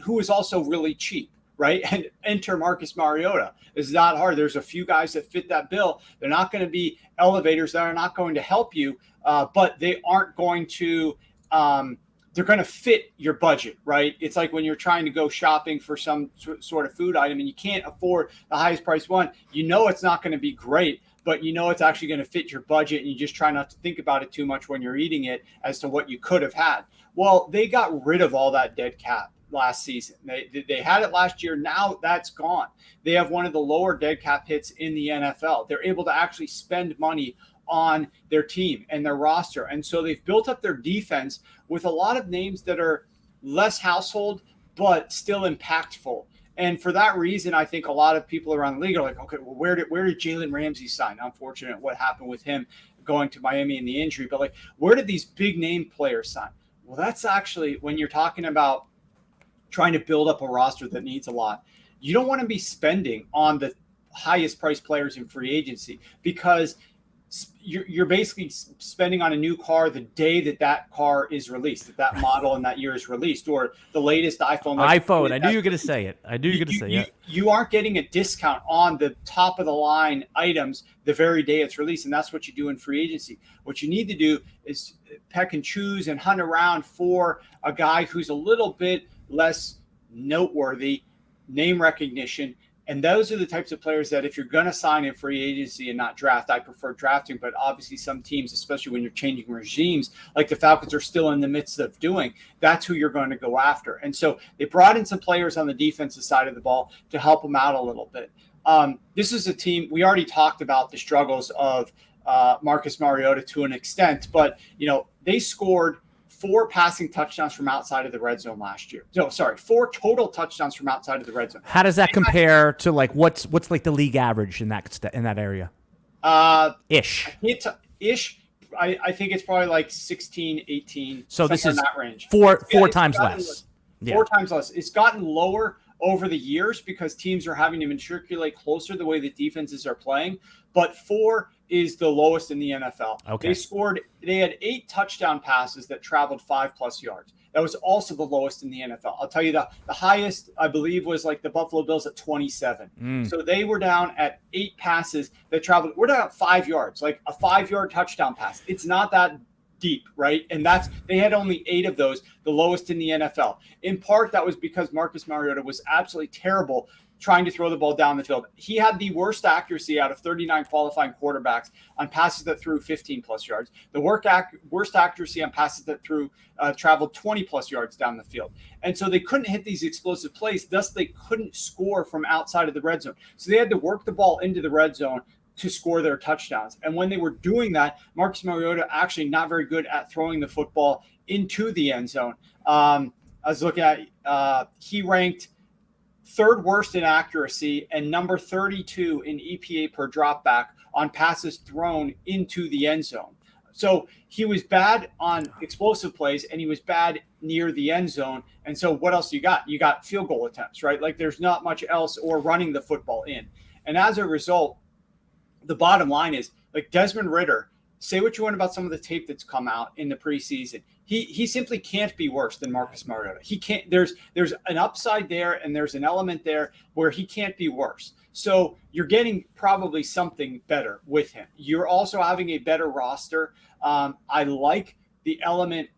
who was also really cheap. Right. And enter Marcus Mariota. It's not hard. There's a few guys that fit that bill. They're not going to be elevators that are not going to help you, but they aren't going to they're going to fit your budget. Right. It's like when you're trying to go shopping for some sort of food item and you can't afford the highest priced one. You know, it's not going to be great, but you know it's actually going to fit your budget. And you just try not to think about it too much when you're eating it as to what you could have had. Well, they got rid of all that dead cap last season. They had it last year. Now that's gone. They have one of the lower dead cap hits in the NFL. They're able to actually spend money on their team and their roster. And so they've built up their defense with a lot of names that are less household, but still impactful. And for that reason, I think a lot of people around the league are like, okay, well, where did Jalen Ramsey sign? Unfortunate what happened with him going to Miami and the injury, but like, where did these big name players sign? Well, that's actually when you're talking about trying to build up a roster that needs a lot. You don't want to be spending on the highest priced players in free agency because you're basically spending on a new car the day that car is released, that model and that year is released, or the latest iPhone. I knew you were going to say it. I knew you were going to say it. You aren't getting a discount on the top of the line items the very day it's released, and that's what you do in free agency. What you need to do is peck and choose and hunt around for a guy who's a little bit less noteworthy, name recognition. And those are the types of players that if you're going to sign in free agency and not draft, I prefer drafting. But obviously some teams, especially when you're changing regimes, like the Falcons are still in the midst of doing, that's who you're going to go after. And so they brought in some players on the defensive side of the ball to help them out a little bit. This is a team, we already talked about the struggles of Marcus Mariota to an extent, but they scored 4 passing touchdowns from outside of the red zone last year. No, sorry, 4 total touchdowns from outside of the red zone. How does that compare to like what's like the league average in that area? Ish. I think it's probably like 16, 18. So this is in that range. Four times less. 4 times less. It's gotten lower over the years because teams are having to matriculate closer the way the defenses are playing. But 4 is the lowest in the NFL. Okay. They had 8 touchdown passes that traveled 5+ yards. That was also the lowest in the NFL. I'll tell you the highest, I believe, was like the Buffalo Bills at 27. So they were down at 8 passes that traveled. We're down at 5 yards, like a 5-yard touchdown pass. It's not that deep, right? And they had only 8 of those, the lowest in the NFL. In part, that was because Marcus Mariota was absolutely terrible trying to throw the ball down the field. He had the worst accuracy out of 39 qualifying quarterbacks on passes that threw 15 plus yards. The worst accuracy on passes that traveled 20 plus yards down the field. And so they couldn't hit these explosive plays. Thus, they couldn't score from outside of the red zone. So they had to work the ball into the red zone to score their touchdowns. And when they were doing that, Marcus Mariota actually not very good at throwing the football into the end zone. I was looking at, he ranked 3rd worst in accuracy and number 32 in EPA per dropback on passes thrown into the end zone. So he was bad on explosive plays and he was bad near the end zone. And so what else you got? You got field goal attempts, right? Like there's not much else, or running the football in. And as a result, the bottom line is, like, Desmond Ridder, say what you want about some of the tape that's come out in the preseason. He simply can't be worse than Marcus Mariota. He can't. There's an upside there, and there's an element there where he can't be worse. So you're getting probably something better with him. You're also having a better roster. I like the element.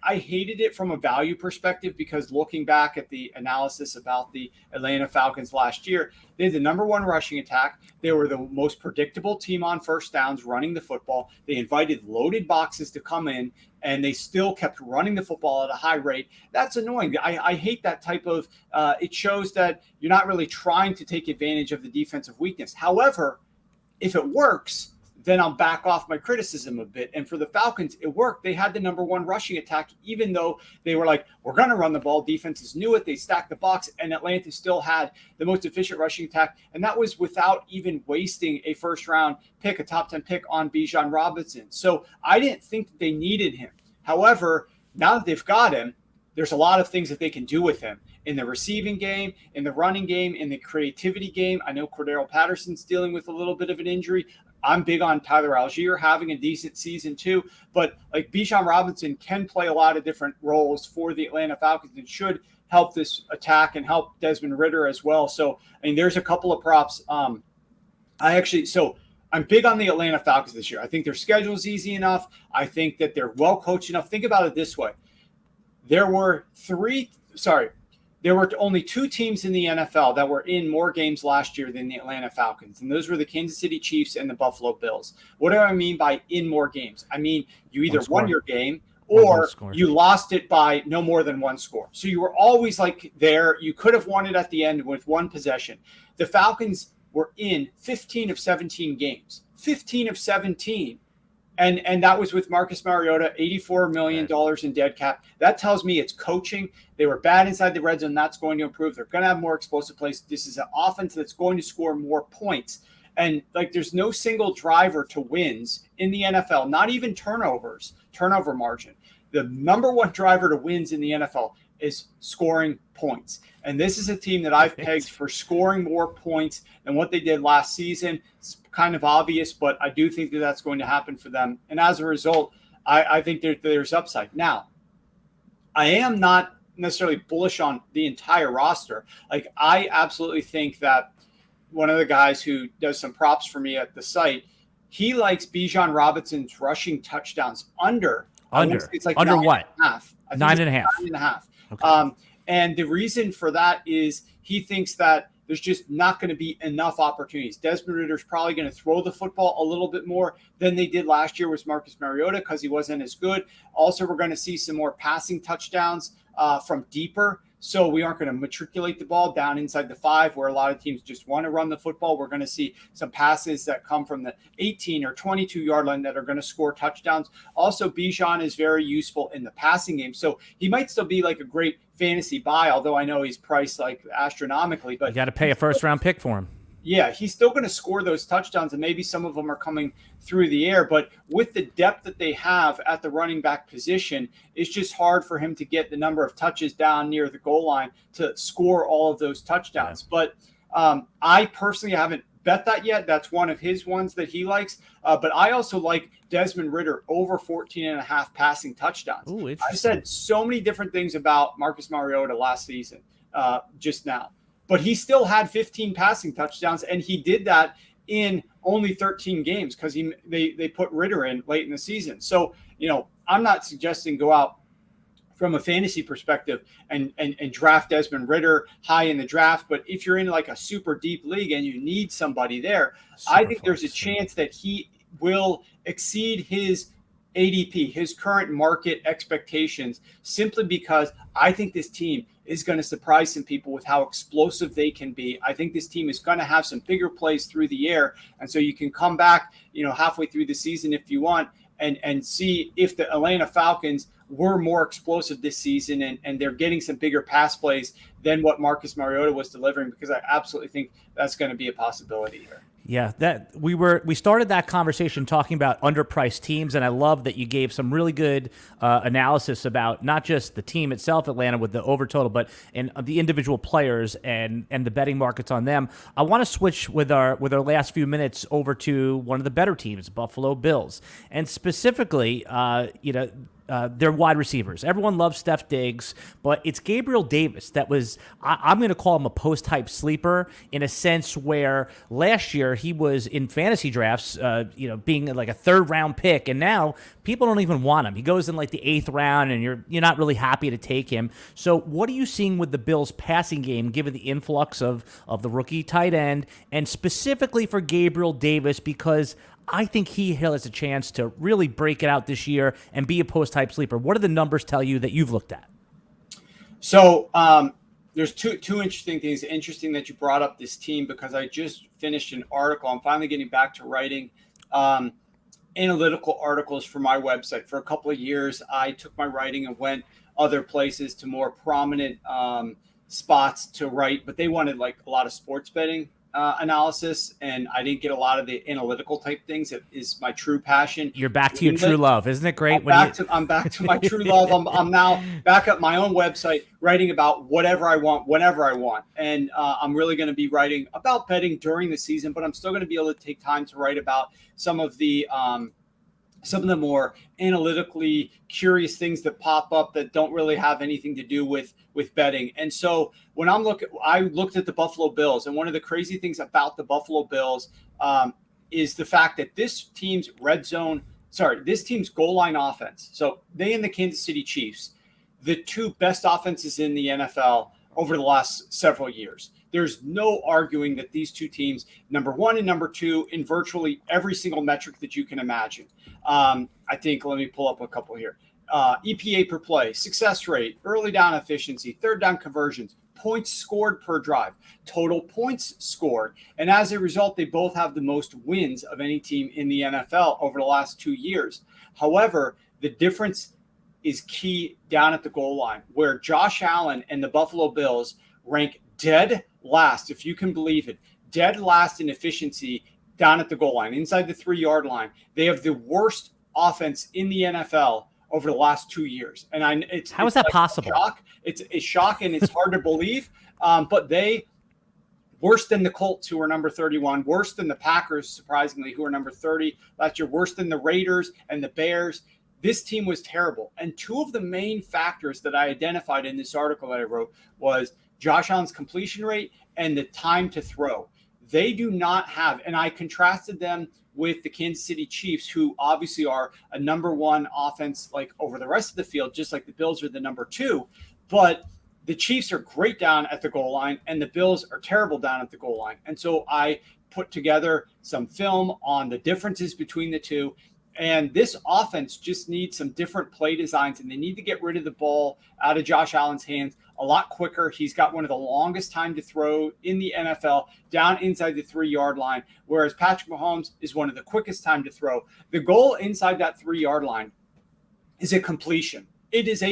I hated it from a value perspective because looking back at the analysis about the Atlanta Falcons last year, they had the number 1 rushing attack. They were the most predictable team on first downs running the football. They invited loaded boxes to come in, and they still kept running the football at a high rate. That's annoying. I hate that type of it shows that you're not really trying to take advantage of the defensive weakness. However, if it works, then I'll back off my criticism a bit. And for the Falcons, it worked. They had the number 1 rushing attack, even though they were like, we're going to run the ball. Defenses knew it. They stacked the box, and Atlanta still had the most efficient rushing attack. And that was without even wasting a first-round pick, a top 10 pick on Bijan Robinson. So I didn't think that they needed him. However, now that they've got him, there's a lot of things that they can do with him in the receiving game, in the running game, in the creativity game. I know Cordero Patterson's dealing with a little bit of an injury. I'm big on Tyler Algier having a decent season too, but like Bijan Robinson can play a lot of different roles for the Atlanta Falcons and should help this attack and help Desmond Ridder as well. So, I mean, there's a couple of props. I'm big on the Atlanta Falcons this year. I think their schedule is easy enough. I think that they're well coached enough. Think about it this way. There were only 2 teams in the NFL that were in more games last year than the Atlanta Falcons, and those were the Kansas City Chiefs and the Buffalo Bills. What do I mean by in more games? I mean you either won your game or you lost it by no more than 1 score. So you were always like there. You could have won it at the end with 1 possession. The Falcons were in 15 of 17 games. 15 of 17. And that was with Marcus Mariota, $84 million in dead cap. That tells me it's coaching. They were bad inside the red zone. That's going to improve. They're going to have more explosive plays. This is an offense that's going to score more points. And like, there's no single driver to wins in the NFL, not even turnover margin. The number 1 driver to wins in the NFL is scoring points. And this is a team that I've pegged for scoring more points than what they did last season. It's kind of obvious, but I do think that that's going to happen for them. And as a result, I think there's upside. Now, I am not necessarily bullish on the entire roster. Like, I absolutely think that one of the guys who does some props for me at the site, he likes Bijan Robinson's rushing touchdowns under. It's like under what? 9.5. 9.5. 9.5. Okay. And the reason for that is he thinks that there's just not going to be enough opportunities. Desmond Ridder's probably going to throw the football a little bit more than they did last year with Marcus Mariota because he wasn't as good. Also, we're going to see some more passing touchdowns from deeper. So we aren't going to matriculate the ball down inside the 5 where a lot of teams just want to run the football. We're going to see some passes that come from the 18 or 22-yard line that are going to score touchdowns. Also, Bijan is very useful in the passing game. So he might still be like a great fantasy buy, although I know he's priced like astronomically. But you got to pay a first-round pick for him. Yeah, he's still going to score those touchdowns, and maybe some of them are coming through the air. But with the depth that they have at the running back position, it's just hard for him to get the number of touches down near the goal line to score all of those touchdowns. Yeah. But I personally haven't bet that yet. That's one of his ones that he likes. But I also like Desmond Ridder over 14.5 passing touchdowns. Ooh, I said so many different ththings about Marcus Mariota last season just now. But he still had 15 passing touchdowns, and he did that in only 13 games because they put Ridder in late in the season. So, I'm not suggesting go out from a fantasy perspective and draft Desmond Ridder high in the draft. But if you're in like a super deep league and you need somebody there, I think there's a chance that he will exceed his ADP, his current market expectations, simply because I think this team is going to surprise some people with how explosive they can be. I think this team is going to have some bigger plays through the air. And so you can come back, halfway through the season if you want and see if the Atlanta Falcons were more explosive this season and they're getting some bigger pass plays than what Marcus Mariota was delivering, because I absolutely think that's going to be a possibility here. Yeah, that we started that conversation talking about underpriced teams, and I love that you gave some really good analysis about not just the team itself, Atlanta, with the over total, but in the individual players and the betting markets on them. I want to switch with our last few minutes over to one of the better teams, Buffalo Bills, and specifically, their wide receivers. Everyone loves Steph Diggs, but it's Gabriel Davis that was, I'm going to call him a post-hype sleeper in a sense where last year he was in fantasy drafts, being like a third-round pick, and now people don't even want him. He goes in like the 8th round, and you're not really happy to take him. So what are you seeing with the Bills' passing game, given the influx of the rookie tight end, and specifically for Gabriel Davis, because I think he has a chance to really break it out this year and be a post-hype sleeper. What do the numbers tell you that you've looked at? So there's two interesting things. Interesting that you brought up this team, because I just finished an article. I'm finally getting back to writing analytical articles for my website. For a couple of years, I took my writing and went other places to more prominent spots to write, but they wanted like a lot of sports betting analysis, and I didn't get a lot of the analytical type things. That is my true passion. You're back to your true love, isn't it great? I'm back to my true love. I'm now back at my own website, writing about whatever I want, whenever I want, and I'm really going to be writing about betting during the season. But I'm still going to be able to take time to write about some of the more analytically curious things that pop up that don't really have anything to do with betting. And so when I looked at the Buffalo Bills, and one of the crazy things about the Buffalo Bills is the fact that this team's goal line offense. So they and the Kansas City Chiefs, the two best offenses in the NFL over the last several years. There's no arguing that these two teams, number one and number two, in virtually every single metric that you can imagine. I think, let me pull up a couple here. EPA per play, success rate, early down efficiency, third down conversions, points scored per drive, total points scored. And as a result, they both have the most wins of any team in the NFL over the last 2 years. However, the difference is key down at the goal line, where Josh Allen and the Buffalo Bills rank dead last, if you can believe it, dead last in efficiency down at the goal line, inside the 3-yard line. They have the worst offense in the NFL over the last 2 years. And how is that possible? It's a shock, and it's hard to believe. But they, worse than the Colts, who are number 31, worse than the Packers, surprisingly, who are number 30 last year, worse than the Raiders and the Bears. This team was terrible. And two of the main factors that I identified in this article that I wrote was Josh Allen's completion rate and the time to throw. They do not have, and I contrasted them with the Kansas City Chiefs, who obviously are a number one offense, like over the rest of the field, just like the Bills are the number two. But the Chiefs are great down at the goal line, and the Bills are terrible down at the goal line. And so I put together some film on the differences between the two. And this offense just needs some different play designs, and they need to get rid of the ball out of Josh Allen's hands a lot quicker. He's got one of the longest time to throw in the NFL down inside the 3-yard line, whereas Patrick Mahomes is one of the quickest time to throw. The goal inside that 3-yard line is a completion. It is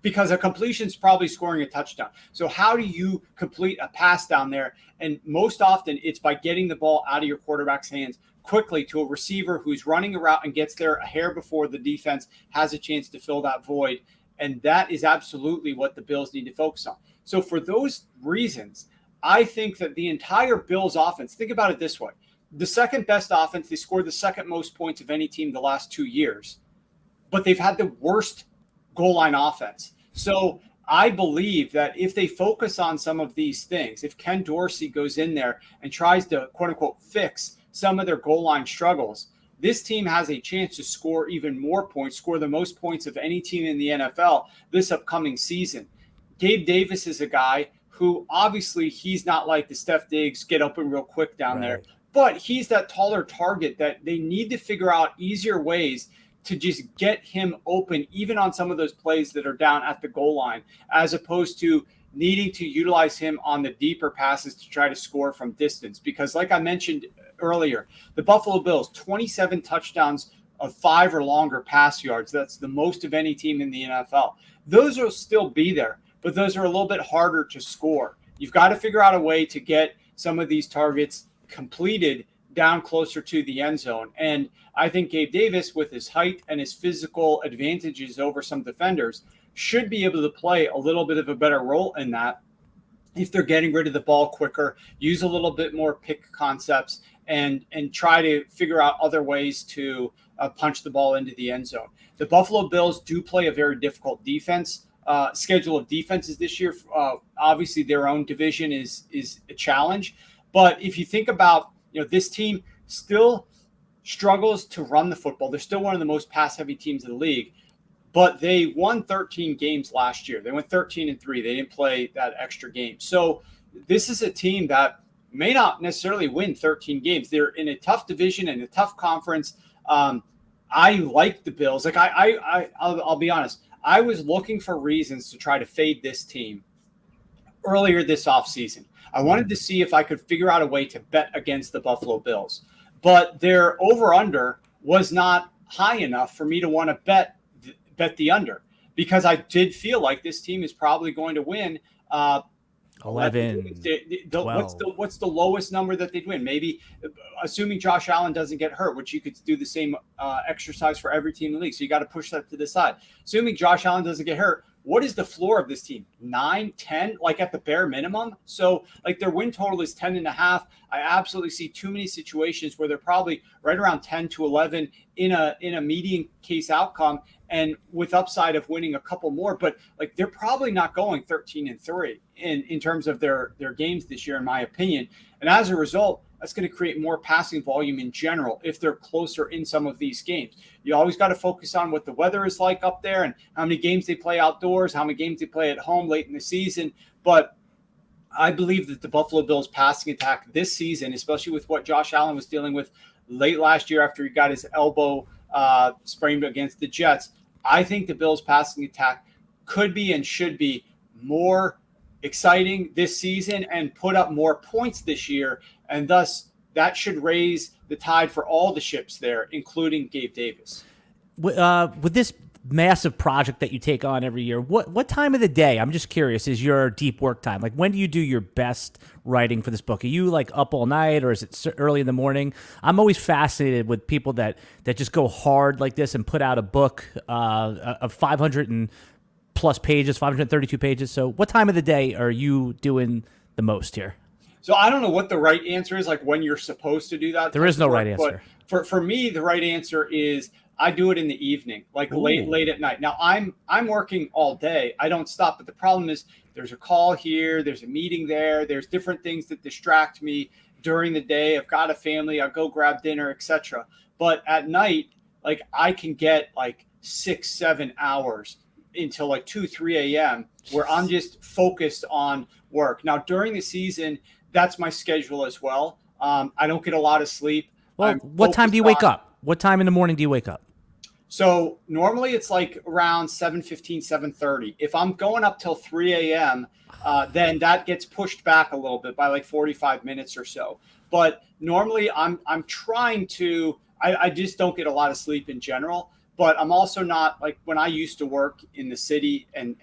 because a completion is probably scoring a touchdown. So how do you complete a pass down there? And most often it's by getting the ball out of your quarterback's hands quickly to a receiver who's running a route and gets there a hair before the defense has a chance to fill that void. And that is absolutely what the Bills need to focus on. So for those reasons, I think that the entire Bills offense, think about it this way. The second best offense, they scored the second most points of any team the last 2 years, but they've had the worst goal line offense. So I believe that if they focus on some of these things, if Ken Dorsey goes in there and tries to, quote unquote, fix some of their goal line struggles, this team has a chance to score even more points, score the most points of any team in the NFL this upcoming season. Gabe Davis is a guy who obviously he's not like the Steph Diggs get open real quick down there, but he's that taller target that they need to figure out easier ways to just get him open, even on some of those plays that are down at the goal line, as opposed to needing to utilize him on the deeper passes to try to score from distance. Because like I mentioned earlier, the Buffalo Bills, 27 touchdowns of 5 or longer pass yards. That's the most of any team in the NFL. Those will still be there, but those are a little bit harder to score. You've got to figure out a way to get some of these targets completed down closer to the end zone. And I think Gabe Davis, with his height and his physical advantages over some defenders, should be able to play a little bit of a better role in that if they're getting rid of the ball quicker, use a little bit more pick concepts, and try to figure out other ways to punch the ball into the end zone. The Buffalo Bills do play a very difficult defense. Schedule of defenses this year. Obviously, their own division is a challenge. But if you think about, this team still struggles to run the football. They're still one of the most pass-heavy teams in the league. But they won 13 games last year. They went 13-3. They didn't play that extra game. So this is a team that may not necessarily win 13 games. They're in a tough division and a tough conference. I like the Bills. Like I'll be honest. I was looking for reasons to try to fade this team earlier this offseason. I wanted to see if I could figure out a way to bet against the Buffalo Bills. But their over-under was not high enough for me to want to bet the under, because I did feel like this team is probably going to win 11. What's the lowest number that they'd win? Maybe assuming Josh Allen doesn't get hurt, which you could do the same exercise for every team in the league. So you got to push that to the side. Assuming Josh Allen doesn't get hurt, what is the floor of this team? 9, 10, like at the bare minimum? So like their win total is 10.5. I absolutely see too many situations where they're probably right around 10 to 11 in a median case outcome, and with upside of winning a couple more. But like they're probably not going 13-3 in terms of their games this year, in my opinion. And as a result, that's going to create more passing volume in general if they're closer in some of these games. You always got to focus on what the weather is like up there and how many games they play outdoors, how many games they play at home late in the season. But I believe that the Buffalo Bills passing attack this season, especially with what Josh Allen was dealing with late last year after he got his elbow sprained against the Jets, I think the Bills passing attack could be and should be more exciting this season and put up more points this year. And thus that should raise the tide for all the ships there, including Gabe Davis. With this massive project that you take on every year, what time of the day, I'm just curious, is your deep work time? Like, when do you do your best writing for this book? Are you like up all night, or is it early in the morning? I'm always fascinated with people that just go hard like this and put out a book of 500 and plus pages, 532 pages. So what time of the day are you doing the most here? So I don't know what the right answer is, like when you're supposed to do that. There is no right answer. But for me, the right answer is I do it in the evening, like late at night. Now I'm working all day. I don't stop. But the problem is there's a call here, there's a meeting there, there's different things that distract me during the day. I've got a family, I'll go grab dinner, etc. But at night, like I can get like 6-7 hours until like 2-3 a.m. where I'm just focused on work. Now during the season, that's my schedule as well. I don't get a lot of sleep. Well, what time do you wake up? What time in the morning do you wake up? So normally it's like around 7:15, 7:30. If I'm going up till 3 a.m., then that gets pushed back a little bit by like 45 minutes or so. But normally I'm trying to, I just don't get a lot of sleep in general. But I'm also not like when I used to work in the city and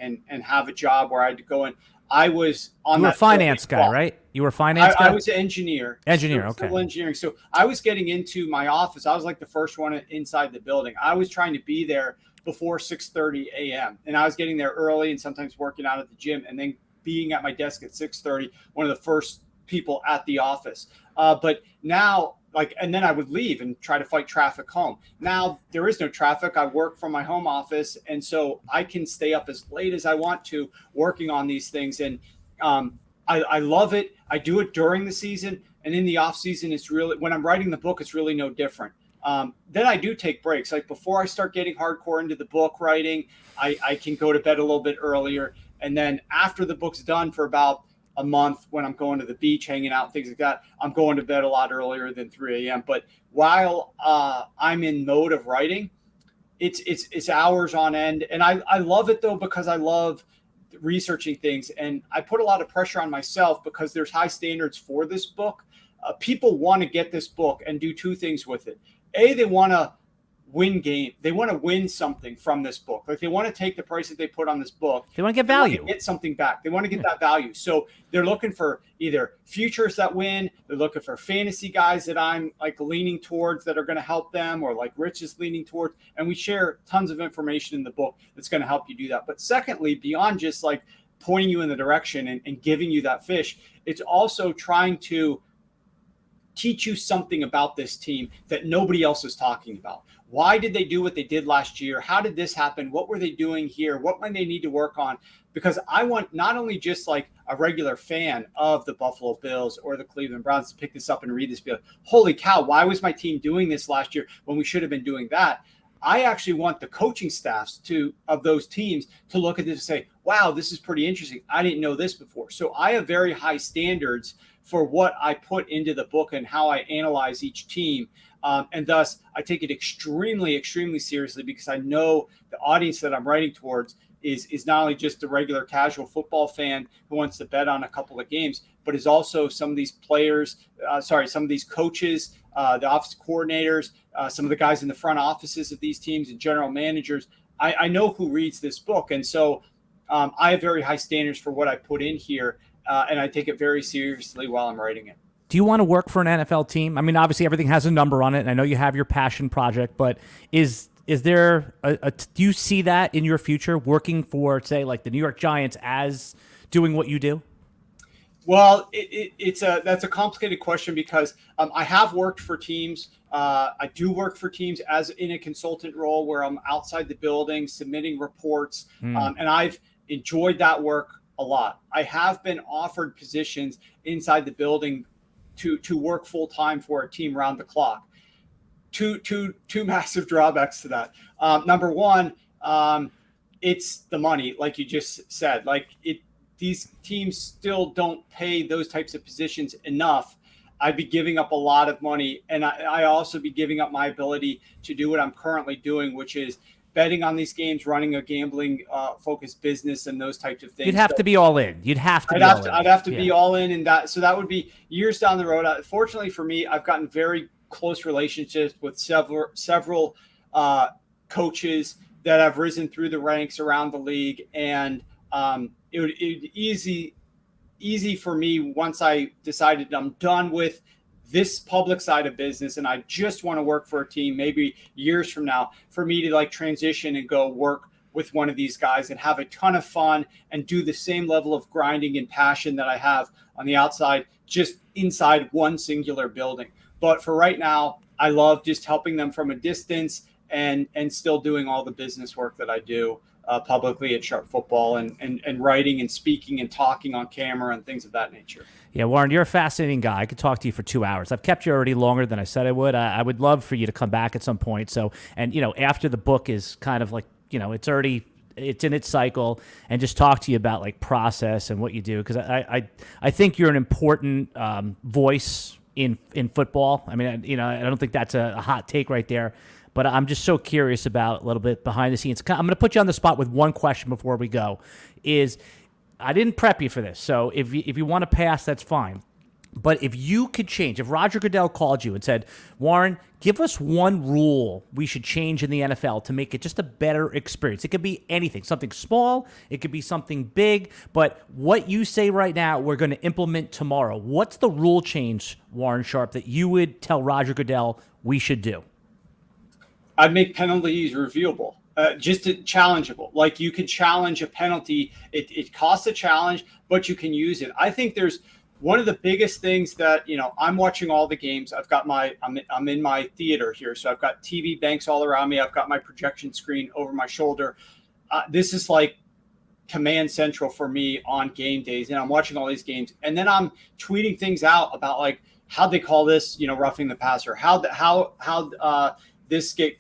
have a job where I had to go in. I was on You were a finance guy, right? You were a finance guy? I was an engineer. Engineer, okay. Civil engineering. So I was getting into my office. I was like the first one inside the building. I was trying to be there before 6:30 a.m. And I was getting there early and sometimes working out at the gym and then being at my desk at 6:30, one of the first people at the office. But now, and then I would leave and try to fight traffic home. Now there is no traffic. I work from my home office. And so I can stay up as late as I want to working on these things. And I love it. I do it during the season, and in the off season, it's really, when I'm writing the book, it's really no different. then I do take breaks. Like before I start getting hardcore into the book writing, I can go to bed a little bit earlier. And then after the book's done for about a month, when I'm going to the beach, hanging out, things like that, I'm going to bed a lot earlier than 3 a.m. But while I'm in mode of writing, it's hours on end. And I love it though, because I love researching things, and I put a lot of pressure on myself because there's high standards for this book. People want to get this book and do two things with it. A, they want to win game. They want to win something from this book. Like they want to take the price that they put on this book. They want to get value. Get something back. They want to get that value. So they're looking for either futures that win. They're looking for fantasy guys that I'm like leaning towards that are going to help them, or like Rich is leaning towards. And we share tons of information in the book that's going to help you do that. But secondly, beyond just like pointing you in the direction and giving you that fish, it's also trying to teach you something about this team that nobody else is talking about. Why did they do what they did last year? How did this happen? What were they doing here? What might they need to work on? Because I want not only just like a regular fan of the Buffalo Bills or the Cleveland Browns to pick this up and read this, be like, holy cow, why was my team doing this last year when we should have been doing that? I actually want the coaching staffs of those teams to look at this and say, wow, this is pretty interesting. I didn't know this before. So I have very high standards for what I put into the book and how I analyze each team. And thus, I take it extremely, extremely seriously, because I know the audience that I'm writing towards is not only just the regular casual football fan who wants to bet on a couple of games, but is also some of these players, some of these coaches, the office coordinators, some of the guys in the front offices of these teams and general managers. I know who reads this book. And so I have very high standards for what I put in here, and I take it very seriously while I'm writing it. Do you want to work for an NFL team? I mean, obviously everything has a number on it, and I know you have your passion project, but is there do you see that in your future, working for, say, like the New York Giants, as doing what you do? Well, that's a complicated question, because I have worked for teams. I do work for teams as in a consultant role where I'm outside the building submitting reports, and I've enjoyed that work a lot. I have been offered positions inside the building to work full time for a team around the clock. Two massive drawbacks to that. Number one, it's the money, like you just said. These teams still don't pay those types of positions enough. I'd be giving up a lot of money, and I also be giving up my ability to do what I'm currently doing, which is betting on these games, running a gambling focused business, and those types of things. You'd have to be all in. I'd have to be all in that. So that would be years down the road. Fortunately for me, I've gotten very close relationships with several coaches that have risen through the ranks around the league, and it would be easy for me, once I decided I'm done with this public side of business and I just want to work for a team, maybe years from now, for me to like transition and go work with one of these guys and have a ton of fun and do the same level of grinding and passion that I have on the outside, just inside one singular building. But for right now, I love just helping them from a distance and still doing all the business work that I do publicly at Sharp Football and writing and speaking and talking on camera and things of that nature. Yeah, Warren, you're a fascinating guy. I could talk to you for 2 hours. I've kept you already longer than I said I would. I would love for you to come back at some point. So, and after the book is kind of like, it's in its cycle, and just talk to you about like process and what you do, because I think you're an important voice in football. I mean, I don't think that's a hot take right there. But I'm just so curious about a little bit behind the scenes. I'm going to put you on the spot with one question before we go. I didn't prep you for this, so if you want to pass, that's fine. But if you could change, if Roger Goodell called you and said, Warren, give us one rule we should change in the NFL to make it just a better experience. It could be anything, something small, it could be something big, but what you say right now, we're going to implement tomorrow. What's the rule change, Warren Sharp, that you would tell Roger Goodell we should do? I'd make penalties reviewable, just challengeable. Like you could challenge a penalty. It costs a challenge, but you can use it. I think there's one of the biggest things that, I'm watching all the games. I've got I'm in my theater here. So I've got TV banks all around me. I've got my projection screen over my shoulder. This is like command central for me on game days, and I'm watching all these games, and then I'm tweeting things out about like how they call this, roughing the passer, how this get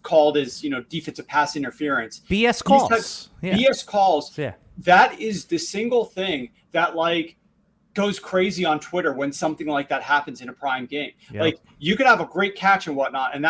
called as defensive pass interference, BS calls, BS calls. Yeah, that is the single thing that like goes crazy on Twitter when something like that happens in a prime game. Yep. Like you could have a great catch and whatnot, and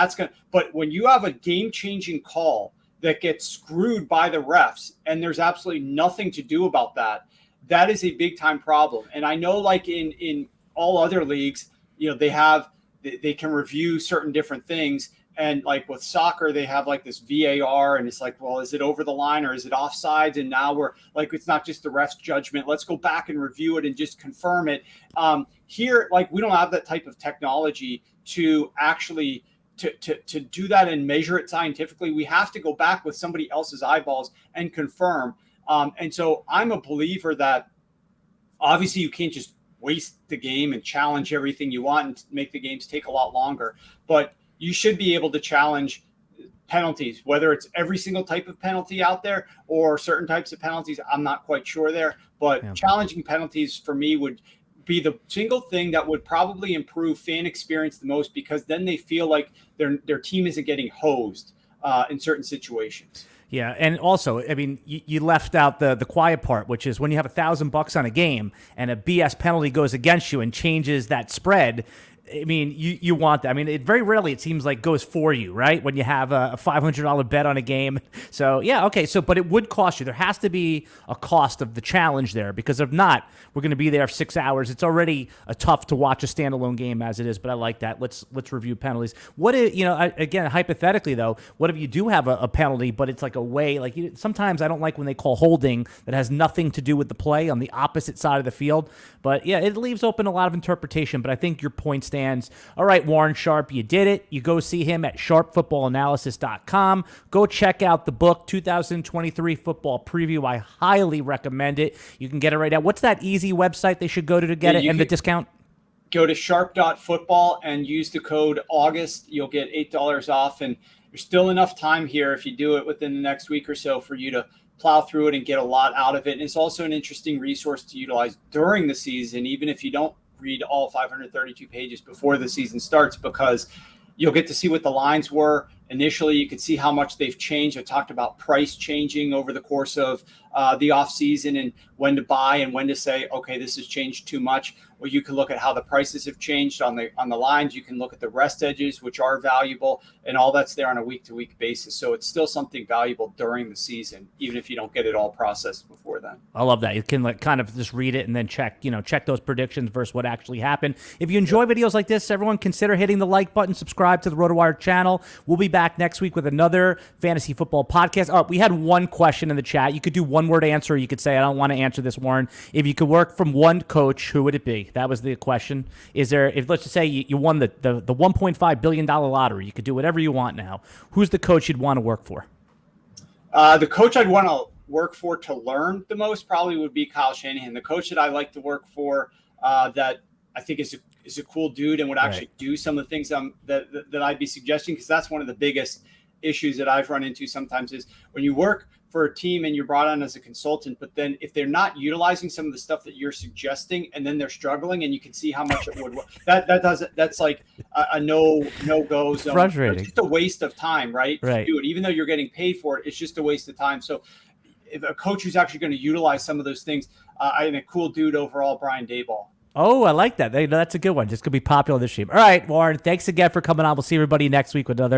but when you have a game-changing call that gets screwed by the refs and there's absolutely nothing to do about that, that is a big time problem. And I know like in all other leagues, they can review certain different things. And like with soccer, they have like this VAR, and it's like, well, is it over the line or is it offsides? And now we're like, it's not just the ref's judgment. Let's go back and review it and just confirm it. Here, like we don't have that type of technology to actually to do that and measure it scientifically. We have to go back with somebody else's eyeballs and confirm. And so I'm a believer that obviously you can't just waste the game and challenge everything you want and make the games take a lot longer, but you should be able to challenge penalties, whether it's every single type of penalty out there or certain types of penalties. I'm not quite sure there, but challenging penalties for me would be the single thing that would probably improve fan experience the most, because then they feel like their team isn't getting hosed in certain situations. Yeah, and also, I mean, you left out the quiet part, which is when you have $1,000 on a game and a BS penalty goes against you and changes that spread. I mean, you want that. I mean, very rarely it seems like goes for you, right? When you have a $500 bet on a game. So, yeah, okay. So, but it would cost you. There has to be a cost of the challenge there, because if not, we're going to be there for 6 hours. It's already tough to watch a standalone game as it is, but I like that. Let's review penalties. Again, hypothetically though, what if you do have a penalty, but it's like a way, like sometimes I don't like when they call holding that has nothing to do with the play on the opposite side of the field. But yeah, it leaves open a lot of interpretation, but I think your point stands. All right, Warren Sharp, you did it. You go see him at sharpfootballanalysis.com. Go check out the book, 2023 Football Preview. I highly recommend it. You can get it right now. What's that easy website they should go to get it and the discount? Go to sharp.football and use the code August. You'll get $8 off, and there's still enough time here if you do it within the next week or so for you to plow through it and get a lot out of it. And it's also an interesting resource to utilize during the season, even if you don't read all 532 pages before the season starts, because you'll get to see what the lines were initially. You could see how much they've changed. I talked about price changing over the course of the off season and when to buy and when to say, okay, this has changed too much. Well, you can look at how the prices have changed on the lines. You can look at the rest edges, which are valuable, and all that's there on a week-to-week basis. So it's still something valuable during the season, even if you don't get it all processed before then. I love that. You can kind of just read it and then check those predictions versus what actually happened. If you enjoy videos like this, everyone consider hitting the like button, subscribe to the RotoWire channel. We'll be back next week with another fantasy football podcast. Oh, we had one question in the chat. You could do one-word answer. You could say, I don't want to answer this, Warren. If you could work from one coach, who would it be? That was the question. If let's just say you won the $1.5 billion lottery, you could do whatever you want now. Who's the coach you'd want to work for? The coach I'd want to work for to learn the most probably would be Kyle Shanahan. The coach that I like to work for that I think is a cool dude and would actually do some of the things that I'd be suggesting, because that's one of the biggest issues that I've run into sometimes is when you work for a team and you're brought on as a consultant, but then if they're not utilizing some of the stuff that you're suggesting and then they're struggling and you can see how much it would work, that's like a no-go zone. Frustrating. It's just a waste of time, right? Right. To do it. Even though you're getting paid for it, it's just a waste of time. So if a coach who's actually going to utilize some of those things, and a cool dude overall, Brian Daboll. Oh, I like that. That's a good one. Just going to be popular this year. All right, Warren, thanks again for coming on. We'll see everybody next week with another